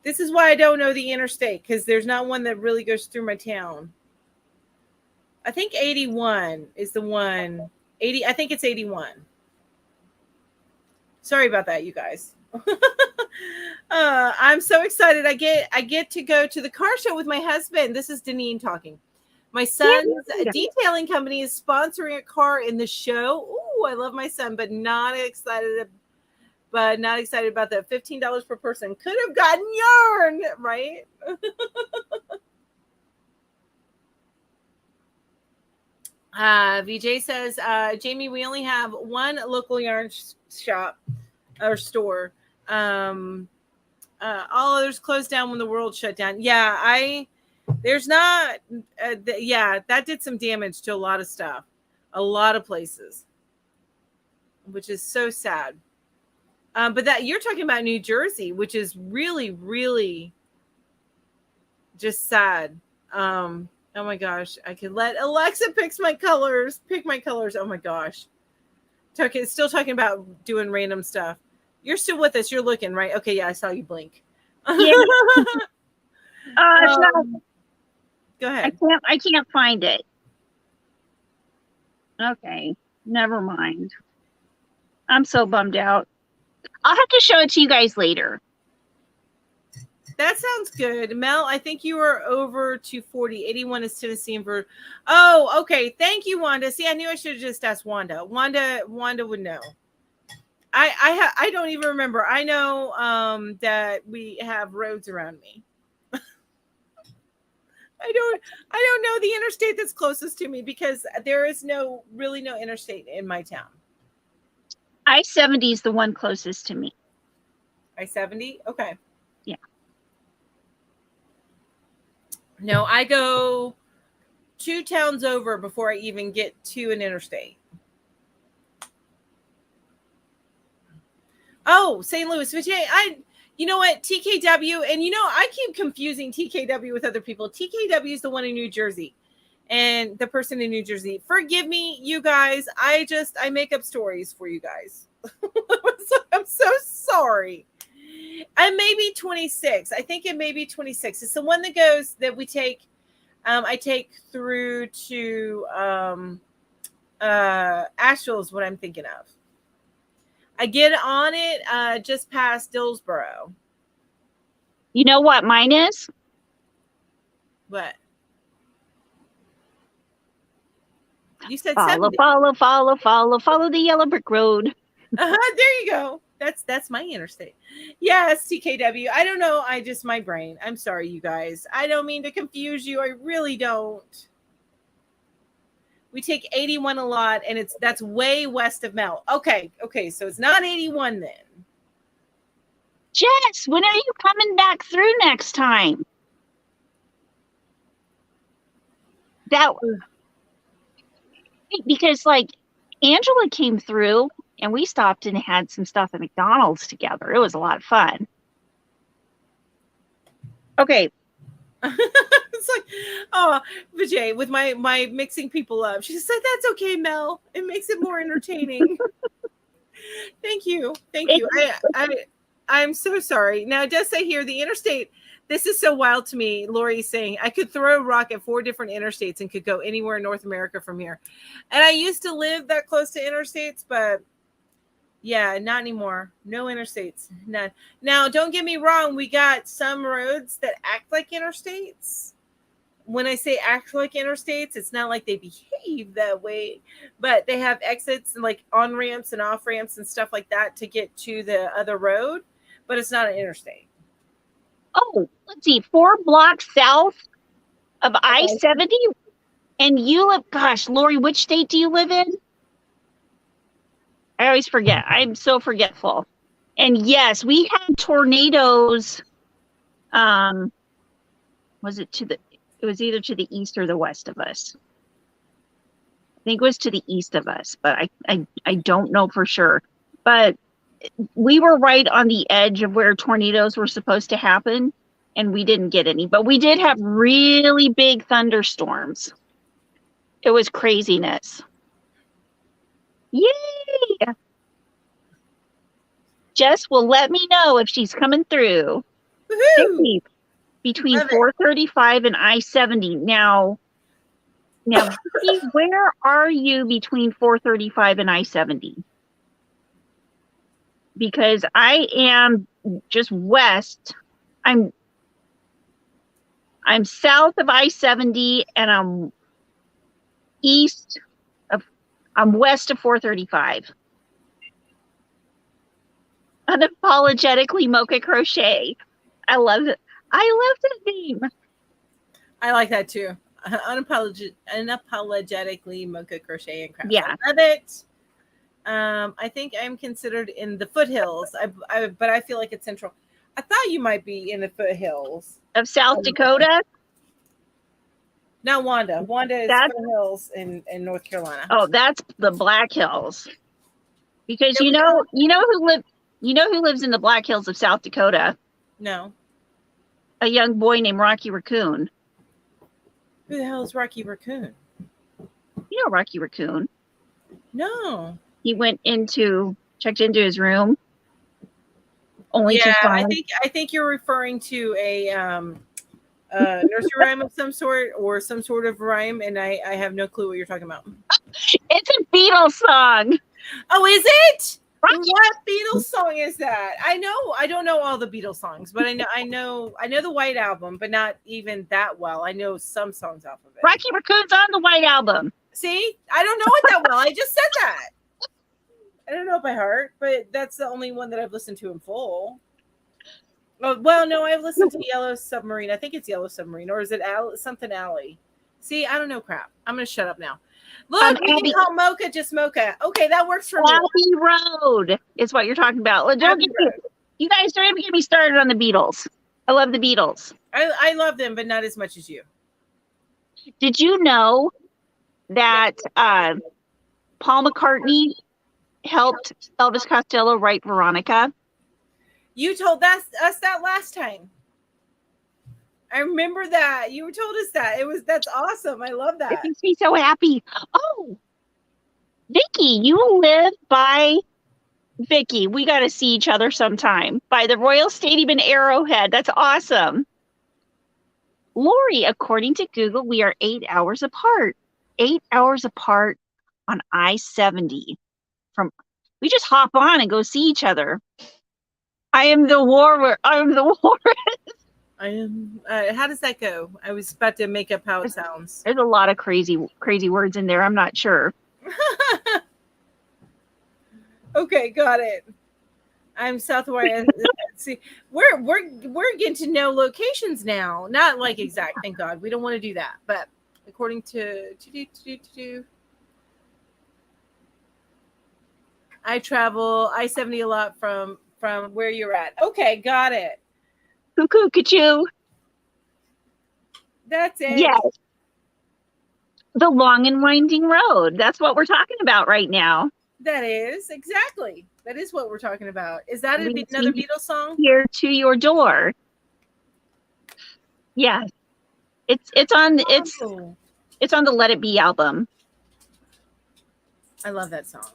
This is why I don't know the interstate, because there's not one that really goes through my town. I think 81 is the one. 80. I think it's 81. Sorry about that, you guys. I'm so excited. I get to go to the car show with my husband. This is Deneen talking. My son's detailing company is sponsoring a car in the show. Ooh, I love my son, but not excited about that. $15 per person. Could have gotten yarn, right? VJ says, Jamie, we only have one local yarn shop or store. All others closed down when the world shut down. Yeah, there's not, that did some damage to a lot of stuff, a lot of places, which is so sad. But that you're talking about New Jersey, which is really, really just sad. Oh my gosh, I could let Alexa pick my colors. Oh my gosh. Still talking about doing random stuff. You're still with us. You're looking, right? Okay, yeah, I saw you blink. Yeah. Go ahead. I can't find it. Okay, never mind. I'm so bummed out. I'll have to show it to you guys later. That sounds good. Mel, I think you are over to 40. 81 is Tennessee and Ver. Oh, okay. Thank you, Wanda. See, I knew I should have just asked Wanda. Wanda would know. I don't even remember. I know that we have roads around me. I don't know the interstate that's closest to me, because there is no interstate in my town. I-70 is the one closest to me. I-70? Okay. Yeah. No, I go 2 towns over before I even get to an interstate. Oh, St. Louis. But You know what? TKW, and I keep confusing TKW with other people. TKW is the one in New Jersey. And the person in New Jersey. Forgive me, you guys. I make up stories for you guys. I'm so sorry. I may be 26. I think it may be 26. It's the one that we take. I take through to Asheville is what I'm thinking of. I get on it just past Dillsboro. You know what mine is? What? You said follow 70. follow the yellow brick road. There you go. That's my interstate. Yes, TKW. I don't know. My brain. I'm sorry, you guys. I don't mean to confuse you. I really don't. We take 81 a lot, and that's way west of Mel. Okay. So it's not 81 then. Jess, when are you coming back through next time? Because Angela came through and we stopped and had some stuff at McDonald's together. It was a lot of fun. Okay. It's like, oh, Vijay, with my mixing people up. She said, that's okay, Mel. It makes it more entertaining. Thank you. I'm so sorry. Now, it does say here, the interstate, this is so wild to me. Lori's saying, I could throw a rock at 4 different interstates and could go anywhere in North America from here. And I used to live that close to interstates, but yeah, not anymore. No interstates. None. Now, don't get me wrong. We got some roads that act like interstates. When I say act like interstates, it's not like they behave that way, but they have exits and on ramps and off ramps and stuff like that to get to the other road, but it's not an interstate. Oh, let's see, 4 blocks south of I-70. And you live, gosh, Lori, which state do you live in? I always forget. I'm so forgetful. And yes, we had tornadoes. It was either to the east or the west of us. I think it was to the east of us, but I don't know for sure. But we were right on the edge of where tornadoes were supposed to happen, and we didn't get any. But we did have really big thunderstorms. It was craziness. Yay! Jess will let me know if she's coming through. Woohoo! Between 435 and I-70. Now, where are you between 435 and I-70? Because I am just west. I'm south of I-70 and I'm west of 435. Unapologetically Mocha Crochet. I love it. I love that name. I like that too. Unapologetically Mocha Crochet and Craft. Yeah. I love it. I think I'm considered in the foothills, but I feel like it's central. I thought you might be in the foothills of South Dakota. Not Wanda. Wanda is foothills in North Carolina. Oh, that's the Black Hills. Because you know who lives in the Black Hills of South Dakota? No. A young boy named Rocky Raccoon. Who the hell is Rocky Raccoon? You know Rocky Raccoon. No. He checked into his room. I think you're referring to a nursery rhyme of some sort or some sort of rhyme, and I have no clue what you're talking about. It's a Beatles song. Oh, is it? Rocky. What Beatles song is that? I don't know all the Beatles songs, but I know the White Album, but not even that well. I know some songs off of it. Rocky Raccoon's on the White Album. See, I don't know it that well. I just said that. I don't know it by heart, but that's the only one that I've listened to in full. Oh, well, no, I've listened to Yellow Submarine. I think it's Yellow Submarine, or is it something Alley? See, I don't know crap. I'm going to shut up now. Look, we can call Mocha just Mocha. Okay, that works for me. Abbey Road is what you're talking about. You guys don't even get me started on the Beatles. I love the Beatles. I love them, but not as much as you. Did you know that Paul McCartney helped Elvis Costello write Veronica? You told us that last time. I remember that. You told us that. That's awesome. I love that. It makes me so happy. Oh, Vicky, you live by Vicky. We got to see each other sometime by the Royal Stadium in Arrowhead. That's awesome. Lori, according to Google, we are 8 hours apart. 8 hours apart on I-70. We just hop on and go see each other. I am the war. I am. How does that go? I was about to make up how it sounds. There's a lot of crazy words in there. I'm not sure. Okay, got it. I'm Southwest. See, we're getting to know locations now. Not like exact. Thank God, we don't want to do that. But according to I travel I-70 a lot from where you're at. Okay, got it. Cuckoo, cuckoo. That's it. Yes. The long and winding road. That's what we're talking about right now. That is exactly. That is what we're talking about. Is that another Beatles song? Here to your door. Yeah. It's on the Let It Be album. I love that song.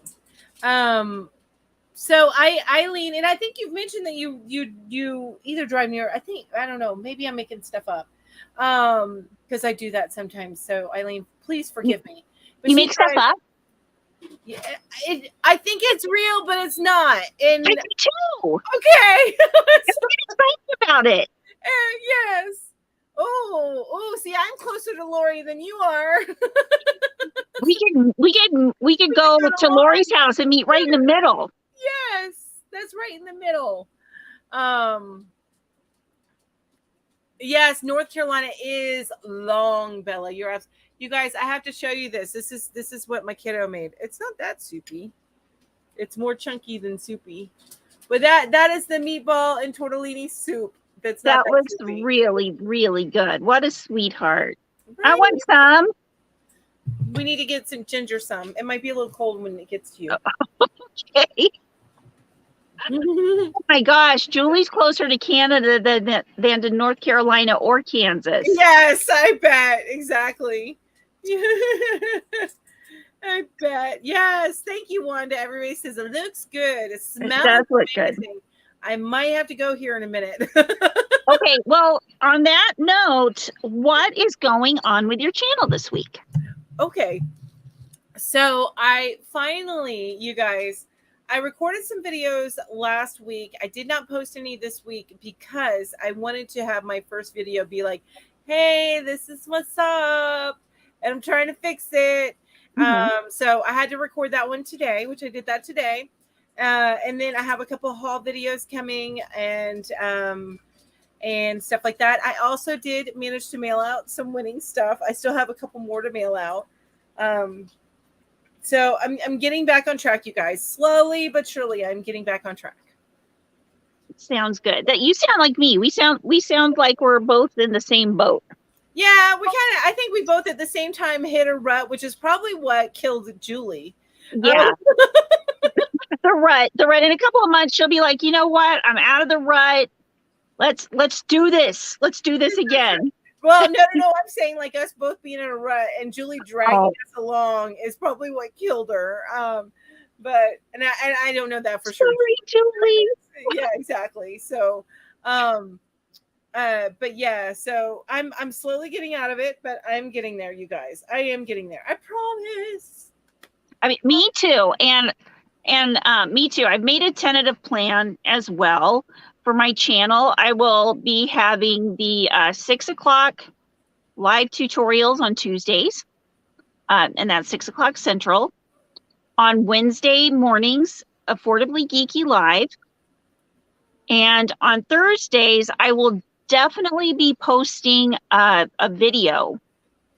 So Eileen, and I think you've mentioned that you either drive near. I don't know. Maybe I'm making stuff up. Because I do that sometimes. So Eileen, please forgive me. But you make stuff up? Yeah, I think it's real, but it's not. And I do too. Okay. Excited about it. Yes. Oh, see, I'm closer to Lori than you are. we could go to Lori's house and meet right in the middle. Yes, that's right in the middle. Yes, North Carolina is long, Bella. You guys, I have to show you this. This is what my kiddo made. It's not that soupy. It's more chunky than soupy. But that is the meatball and tortellini soup. That looks soupy. Really, really good. What a sweetheart. Right? I want some. We need to get some ginger some. It might be a little cold when it gets to you. Okay. Oh my gosh, Julie's closer to Canada than to North Carolina or Kansas. Yes, I bet. Exactly. I bet. Yes. Thank you, Wanda. Everybody says it looks good. It smells does look amazing. good. I might have to go here in a minute. Okay, well, on that note, what is going on with your channel this week? Okay. So I finally, you guys, I recorded some videos last week. I did not post any this week because I wanted to have my first video be like, hey, this is what's up. And I'm trying to fix it. Mm-hmm. So I had to record that one today, which I did that today. And then I have a couple of haul videos coming and stuff like that. I also did manage to mail out some winning stuff. I still have a couple more to mail out. So I'm getting back on track, you guys. Slowly but surely, I'm getting back on track. Sounds good. That you sound like me. We sound like we're both in the same boat. Yeah, I think we both at the same time hit a rut, which is probably what killed Julie. Yeah. The rut. In a couple of months, she'll be like, you know what? I'm out of the rut. Let's do this. Let's do this again. Well, no. I'm saying like us both being in a rut and Julie dragging us along is probably what killed her. But I don't know that for sure. Julie. Yeah, exactly. So, but yeah, so I'm slowly getting out of it, but I'm getting there, you guys. I am getting there. I promise. I mean, me too. And me too. I've made a tentative plan as well for my channel. I will be having the 6 o'clock live tutorials on Tuesdays, and that's 6 o'clock Central. On Wednesday mornings, Affordably Geeky Live. And on Thursdays, I will definitely be posting a video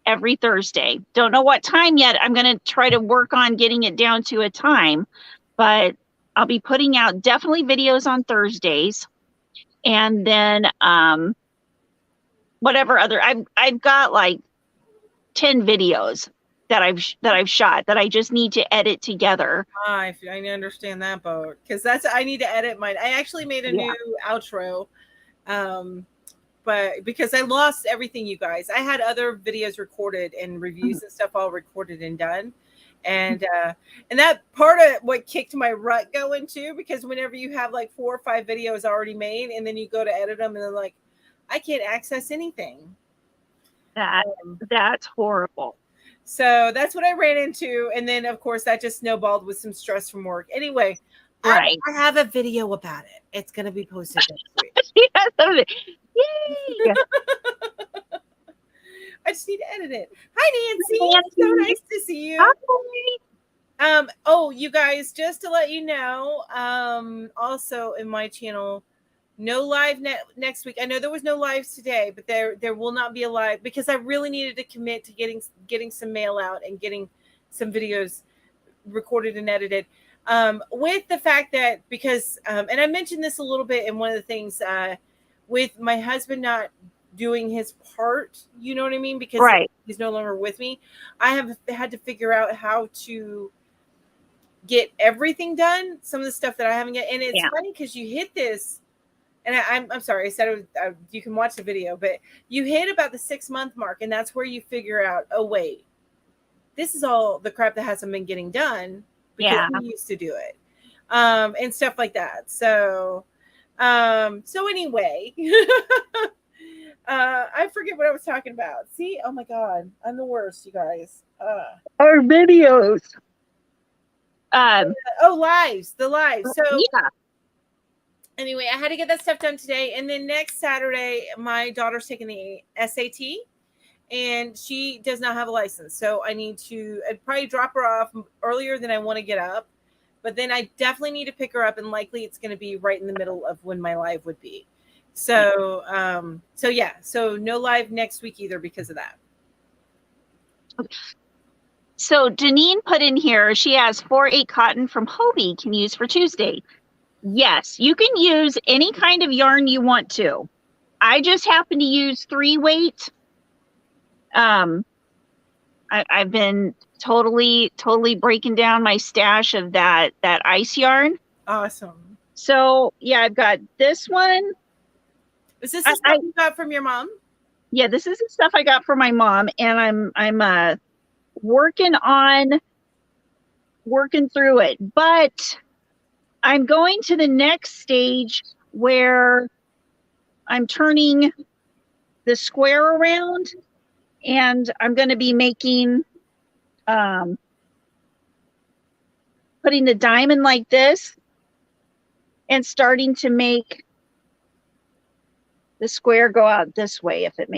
every Thursday. Don't know what time yet. I'm going to try to work on getting it down to a time, but I'll be putting out definitely videos on Thursdays. And then whatever other, I've got like 10 videos I've shot that I just need to edit together. I understand that boat, because I need to edit mine. I actually made a new outro, but because I lost everything, you guys. I had other videos recorded and reviews and stuff all recorded and done. And that part of what kicked my rut going too, because whenever you have like 4 or 5 videos already made and then you go to edit them and then like, I can't access anything. That's horrible. So that's what I ran into. And then of course that just snowballed with some stress from work. Anyway, right. I have a video about it. It's going to be posted next week. Yay! I just need to edit it. Hi, Nancy. It's so nice to see you. Hi. Oh, you guys, just to let you know, also in my channel, no live next week. I know there was no lives today, but there will not be a live because I really needed to commit to getting some mail out and getting some videos recorded and edited. With the fact that because and I mentioned this a little bit in one of the things with my husband not doing his part, you know what I mean? Because he's no longer with me. I have had to figure out how to get everything done. Some of the stuff that I haven't yet. And it's funny because you hit this, and I'm sorry, I said you can watch the video, but you hit about the 6-month mark, and that's where you figure out, oh, wait, this is all the crap that hasn't been getting done because we used to do it. And stuff like that. So anyway, I forget what I was talking about. See? Oh my God. I'm the worst, you guys. Our videos. Lives. The lives. So anyway, I had to get that stuff done today. And then next Saturday, my daughter's taking the SAT and she does not have a license. So I'd probably drop her off earlier than I want to get up. But then I definitely need to pick her up, and likely it's going to be right in the middle of when my live would be. So, so no live next week either because of that. Okay. So Janine put in here, she has 4/8 cotton from Hobie can use for Tuesday. Yes, you can use any kind of yarn you want to. I just happen to use 3/weight. I've been totally breaking down my stash of that ice yarn. Awesome. So yeah, I've got this one. Is this the stuff you got from your mom? Yeah, this is the stuff I got from my mom, and I'm working through it. But I'm going to the next stage where I'm turning the square around, and I'm going to be making putting the diamond like this and starting to make the square go out this way, if that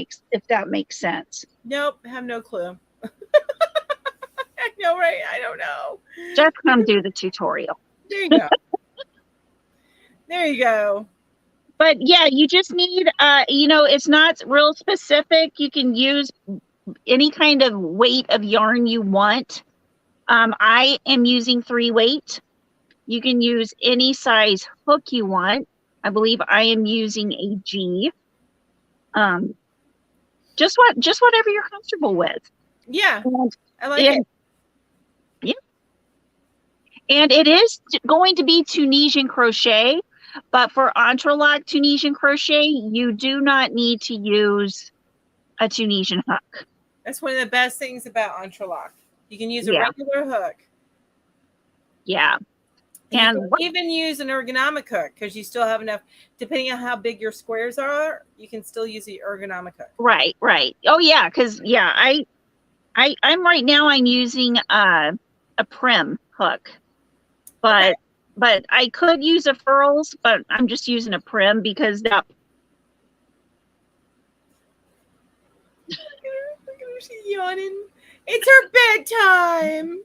makes sense. Nope, have no clue. I know, right? I don't know. Just come do the tutorial. There you go. There you go. But yeah, you just need, it's not real specific. You can use any kind of weight of yarn you want. I am using 3/weight. You can use any size hook you want. I believe I am using a G. Just whatever you're comfortable with. Yeah, I like it. Yeah. And it is going to be Tunisian crochet, but for entrelac Tunisian crochet, you do not need to use a Tunisian hook. That's one of the best things about entrelac. You can use a regular hook. Yeah. And you can even use an ergonomic hook because you still have enough, depending on how big your squares are, you can still use the ergonomic hook. Right. Oh yeah, because I'm right now I'm using a prim hook. But I could use a furls, but I'm just using a prim because that she's yawning. It's her bedtime.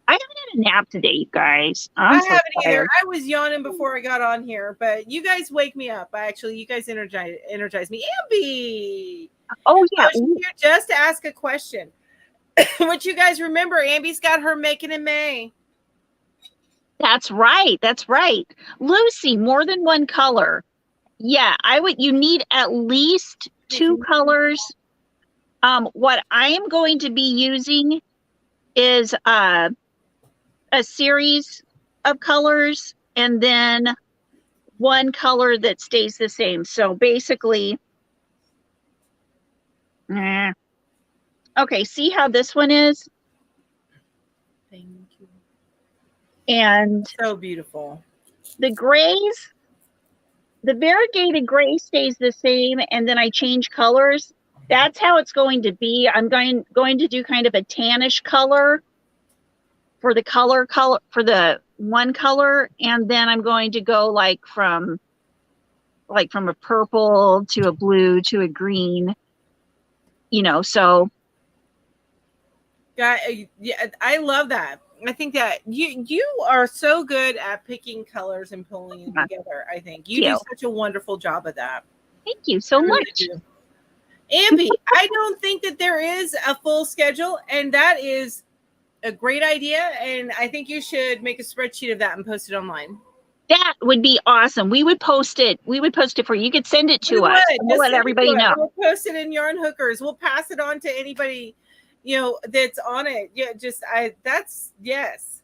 I haven't had a nap today, you guys. I haven't either. I was yawning before I got on here, but you guys wake me up. You guys energize me. Ambi. Oh yeah. I was here just to ask a question. What you guys remember? Ambi's got her making in May. That's right. Lucy, more than one color. Yeah, you need at least 2 colors. What I am going to be using is a series of colors and then one color that stays the same. So basically, okay, see how this one is? Thank you. And So beautiful. the grays, the variegated gray stays the same, and then I change colors. That's how it's going to be. I'm going to do kind of a tannish color for the color for the one color, and then I'm going to go like from a purple to a blue to a green, so. Yeah, I love that. I think that you are so good at picking colors and pulling them together. I think you do such a wonderful job of that. Thank you so much. Ambi, I don't think that there is a full schedule, and that is a great idea. And I think you should make a spreadsheet of that and post it online. That would be awesome. We would post it. For you. You could send it to us. We'll let everybody know. We'll post it in Yarn Hookers. We'll pass it on to anybody, that's on it. Yeah, that's yes.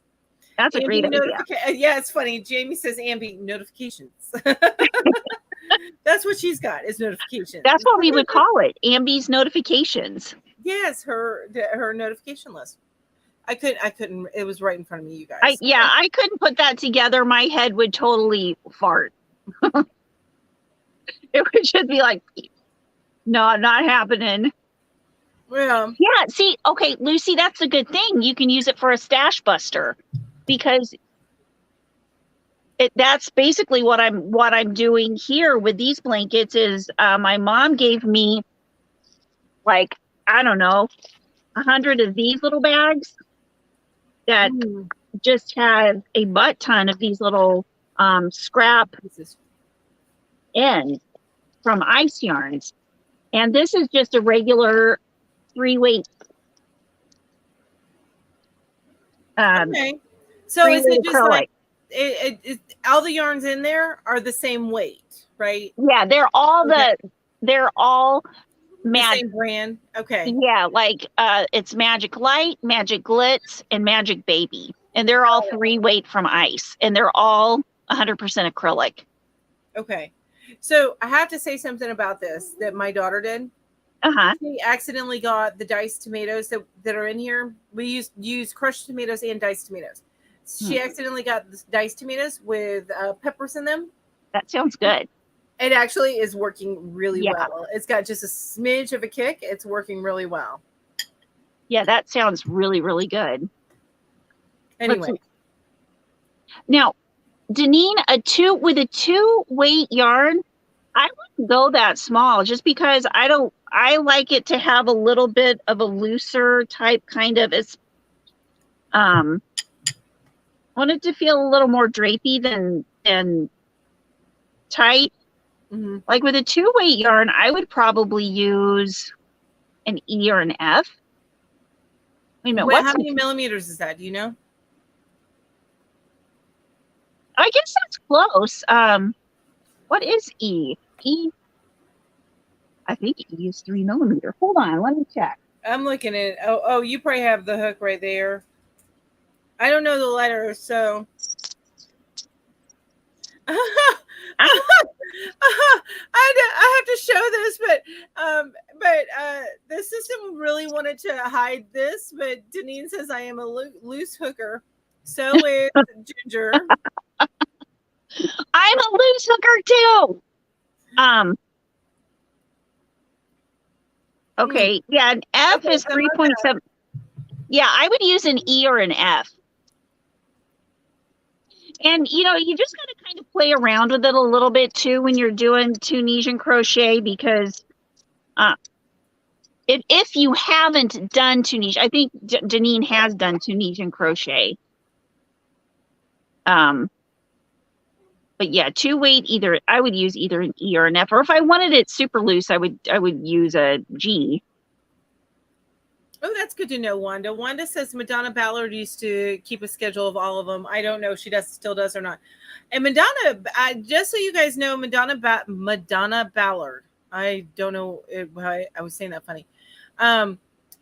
That's a great idea. Yeah, it's funny. Jamie says Ambi notifications. That's what she's got is notifications. That's what we would call it. Ambi's notifications. Yes, her notification list. I couldn't. It was right in front of me, you guys. I couldn't put that together. My head would totally fart. It would just be like, no, not happening. Yeah. Yeah. See, okay, Lucy, that's a good thing. You can use it for a stash buster because that's basically what I'm doing here with these blankets. Is my mom gave me like, I don't know, 100 of these little bags that just have a butt ton of these little scrap ends from ice yarns. And this is just a regular 3-weight. Okay. So is it just acrylic. Like all the yarns in there are the same weight, right? Yeah, they're all they're all the same brand. Okay. Yeah, like it's Magic Light, Magic Glitz, and Magic Baby. And they're all 3-weight from ice. And they're all 100% acrylic. Okay. So I have to say something about this that my daughter did. She accidentally got the diced tomatoes that are in here. We use crushed tomatoes and diced tomatoes. She accidentally got the diced tomatoes with peppers in them. That sounds good. It actually is working really well. It's got just a smidge of a kick. It's working really well. Yeah, that sounds really, really good. Anyway. Now, Deneen, with a 2-weight yarn, I wouldn't go that small just because I like it to have a little bit of a looser type kind of, I want it to feel a little more drapey than tight. Mm-hmm. Like with a 2-weight yarn, I would probably use an E or an F. Wait a minute, how many millimeters is that? Do you know? I guess that's close. What is E? E? I think E is 3 millimeter. Hold on, let me check. I'm looking at. Oh, you probably have the hook right there. I don't know the letters, so. I have to show this, but the system really wanted to hide this, but Deneen says I am a loose hooker. So is Ginger. I'm a loose hooker too. Okay, yeah, an F is 3.7. Yeah, I would use an E or an F. And, you just got to kind of play around with it a little bit, too, when you're doing Tunisian crochet, because if you haven't done Tunisian, I think Deneen has done Tunisian crochet. But, yeah, 2-weight, I would use either an E or an F. Or if I wanted it super loose, I would use a G. Oh, that's good to know, Wanda. Wanda says Madonna Ballard used to keep a schedule of all of them. I don't know if she still does or not. And Madonna, just so you guys know, Madonna Ballard. I don't know. I was saying that funny.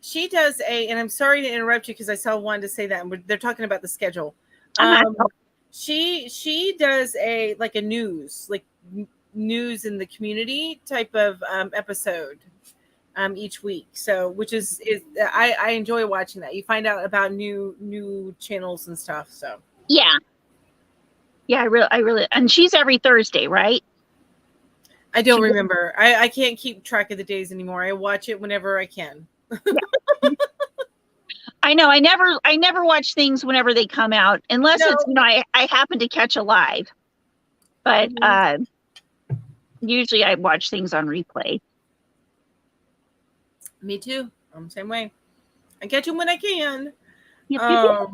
She does and I'm sorry to interrupt you because I saw one to say that, and they're talking about the schedule. Uh-huh. She does a news, news in the community type of episode each week. So, which is I enjoy watching that. You find out about new channels and stuff. So Yeah. I really, and she's every Thursday, right? I don't remember. I can't keep track of the days anymore. I watch it whenever I can. Yeah. I know. I never watch things whenever they come out, unless it's, I happen to catch a live. But usually I watch things on replay. Me too. I'm the same way. I catch them when I can. Yep.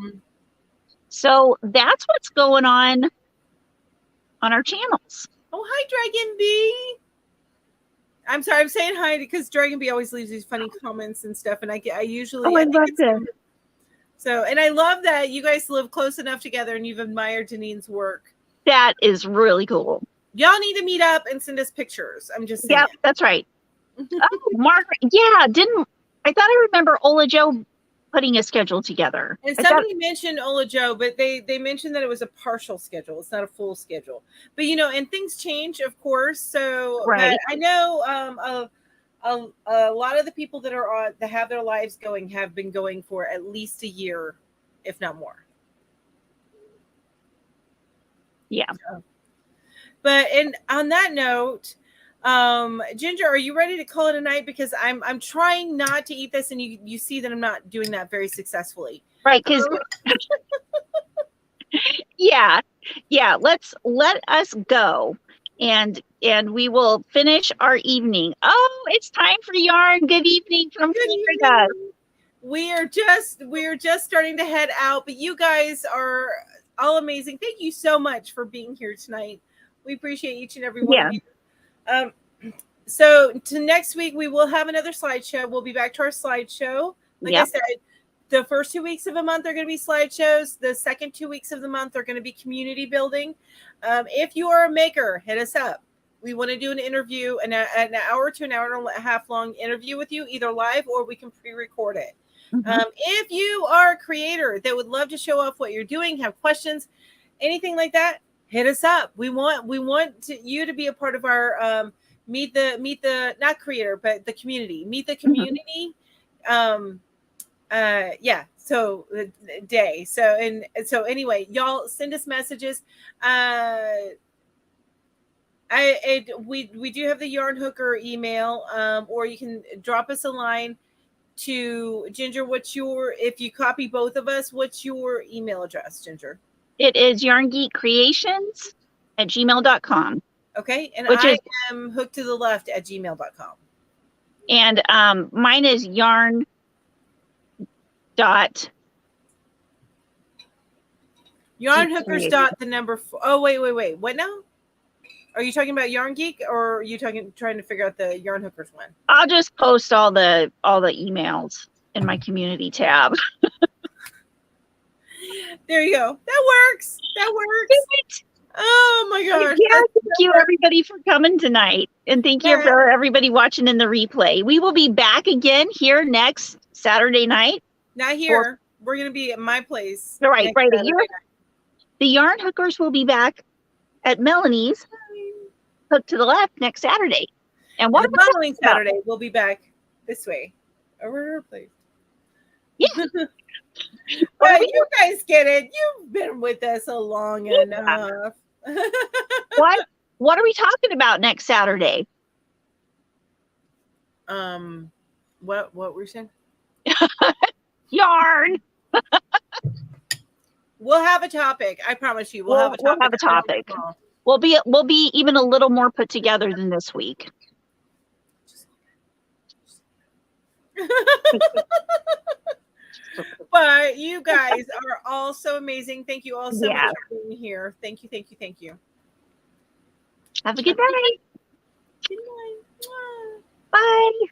So that's what's going on our channels. Oh, hi, Dragon B. I'm sorry, I'm saying hi because Dragon B always leaves these funny comments and stuff, and I usually. I love them. So, and I love that you guys live close enough together, and you've admired Janine's work. That is really cool. Y'all need to meet up and send us pictures. I'm just saying. Yep, that's right. Margaret, I thought I remember Ola Joe putting a schedule together. And somebody mentioned Ola Joe, but they mentioned that it was a partial schedule. It's not a full schedule. But and things change, of course. So right. I know a lot of the people that have their lives going have been going for at least a year, if not more. Yeah. But on that note, Ginger, are you ready to call it a night? Because I'm trying not to eat this, and you see that I'm not doing that very successfully. Right, because yeah. Let us go, and we will finish our evening. Oh, it's time for yarn. Good evening from Florida. We are just starting to head out, but you guys are all amazing. Thank you so much for being here tonight. We appreciate each and every one of you. So to next week, we will have another slideshow. We'll be back to our slideshow. Like I said, the first 2 weeks of a month are going to be slideshows. The second 2 weeks of the month are going to be community building. If you are a maker, hit us up. We want to do an interview, an hour to an hour and a half long interview with you, either live or we can pre-record it. Mm-hmm. If you are a creator that would love to show off what you're doing, have questions, anything like that, hit us up. We want you to be a part of our meet the not creator but the community. Meet the community. Mm-hmm. So day. So anyway, y'all send us messages. We do have the Yarn Hooker email, or you can drop us a line to Ginger. If you copy both of us, what's your email address, Ginger? It is yarngeekcreations@gmail.com. Okay. And I am hooked to the left at gmail.com. And mine is yarn hookers dot the number 4. Oh, wait. What now? Are you talking about Yarn Geek, or are you trying to figure out the Yarn Hookers one? I'll just post all the emails in my community tab. There you go. That works. Oh my gosh. Yeah, thank you everybody for coming tonight. And thank you for everybody watching in the replay. We will be back again here next Saturday night. Not here. We're going to be at my place. Right. The Yarn Hookers will be back at Melanie's, hooked to the left, next Saturday. And the following Saturday, we'll be back this way over her place. Yeah. But you guys get it. You've been with us long enough. What are we talking about next Saturday? What were you saying? Yarn. We'll have a topic. I promise you. We'll have a topic. We'll be even a little more put together than this week. But you guys are all so amazing. Thank you all so much for being here. Thank you. Have a good night. Good night. Bye.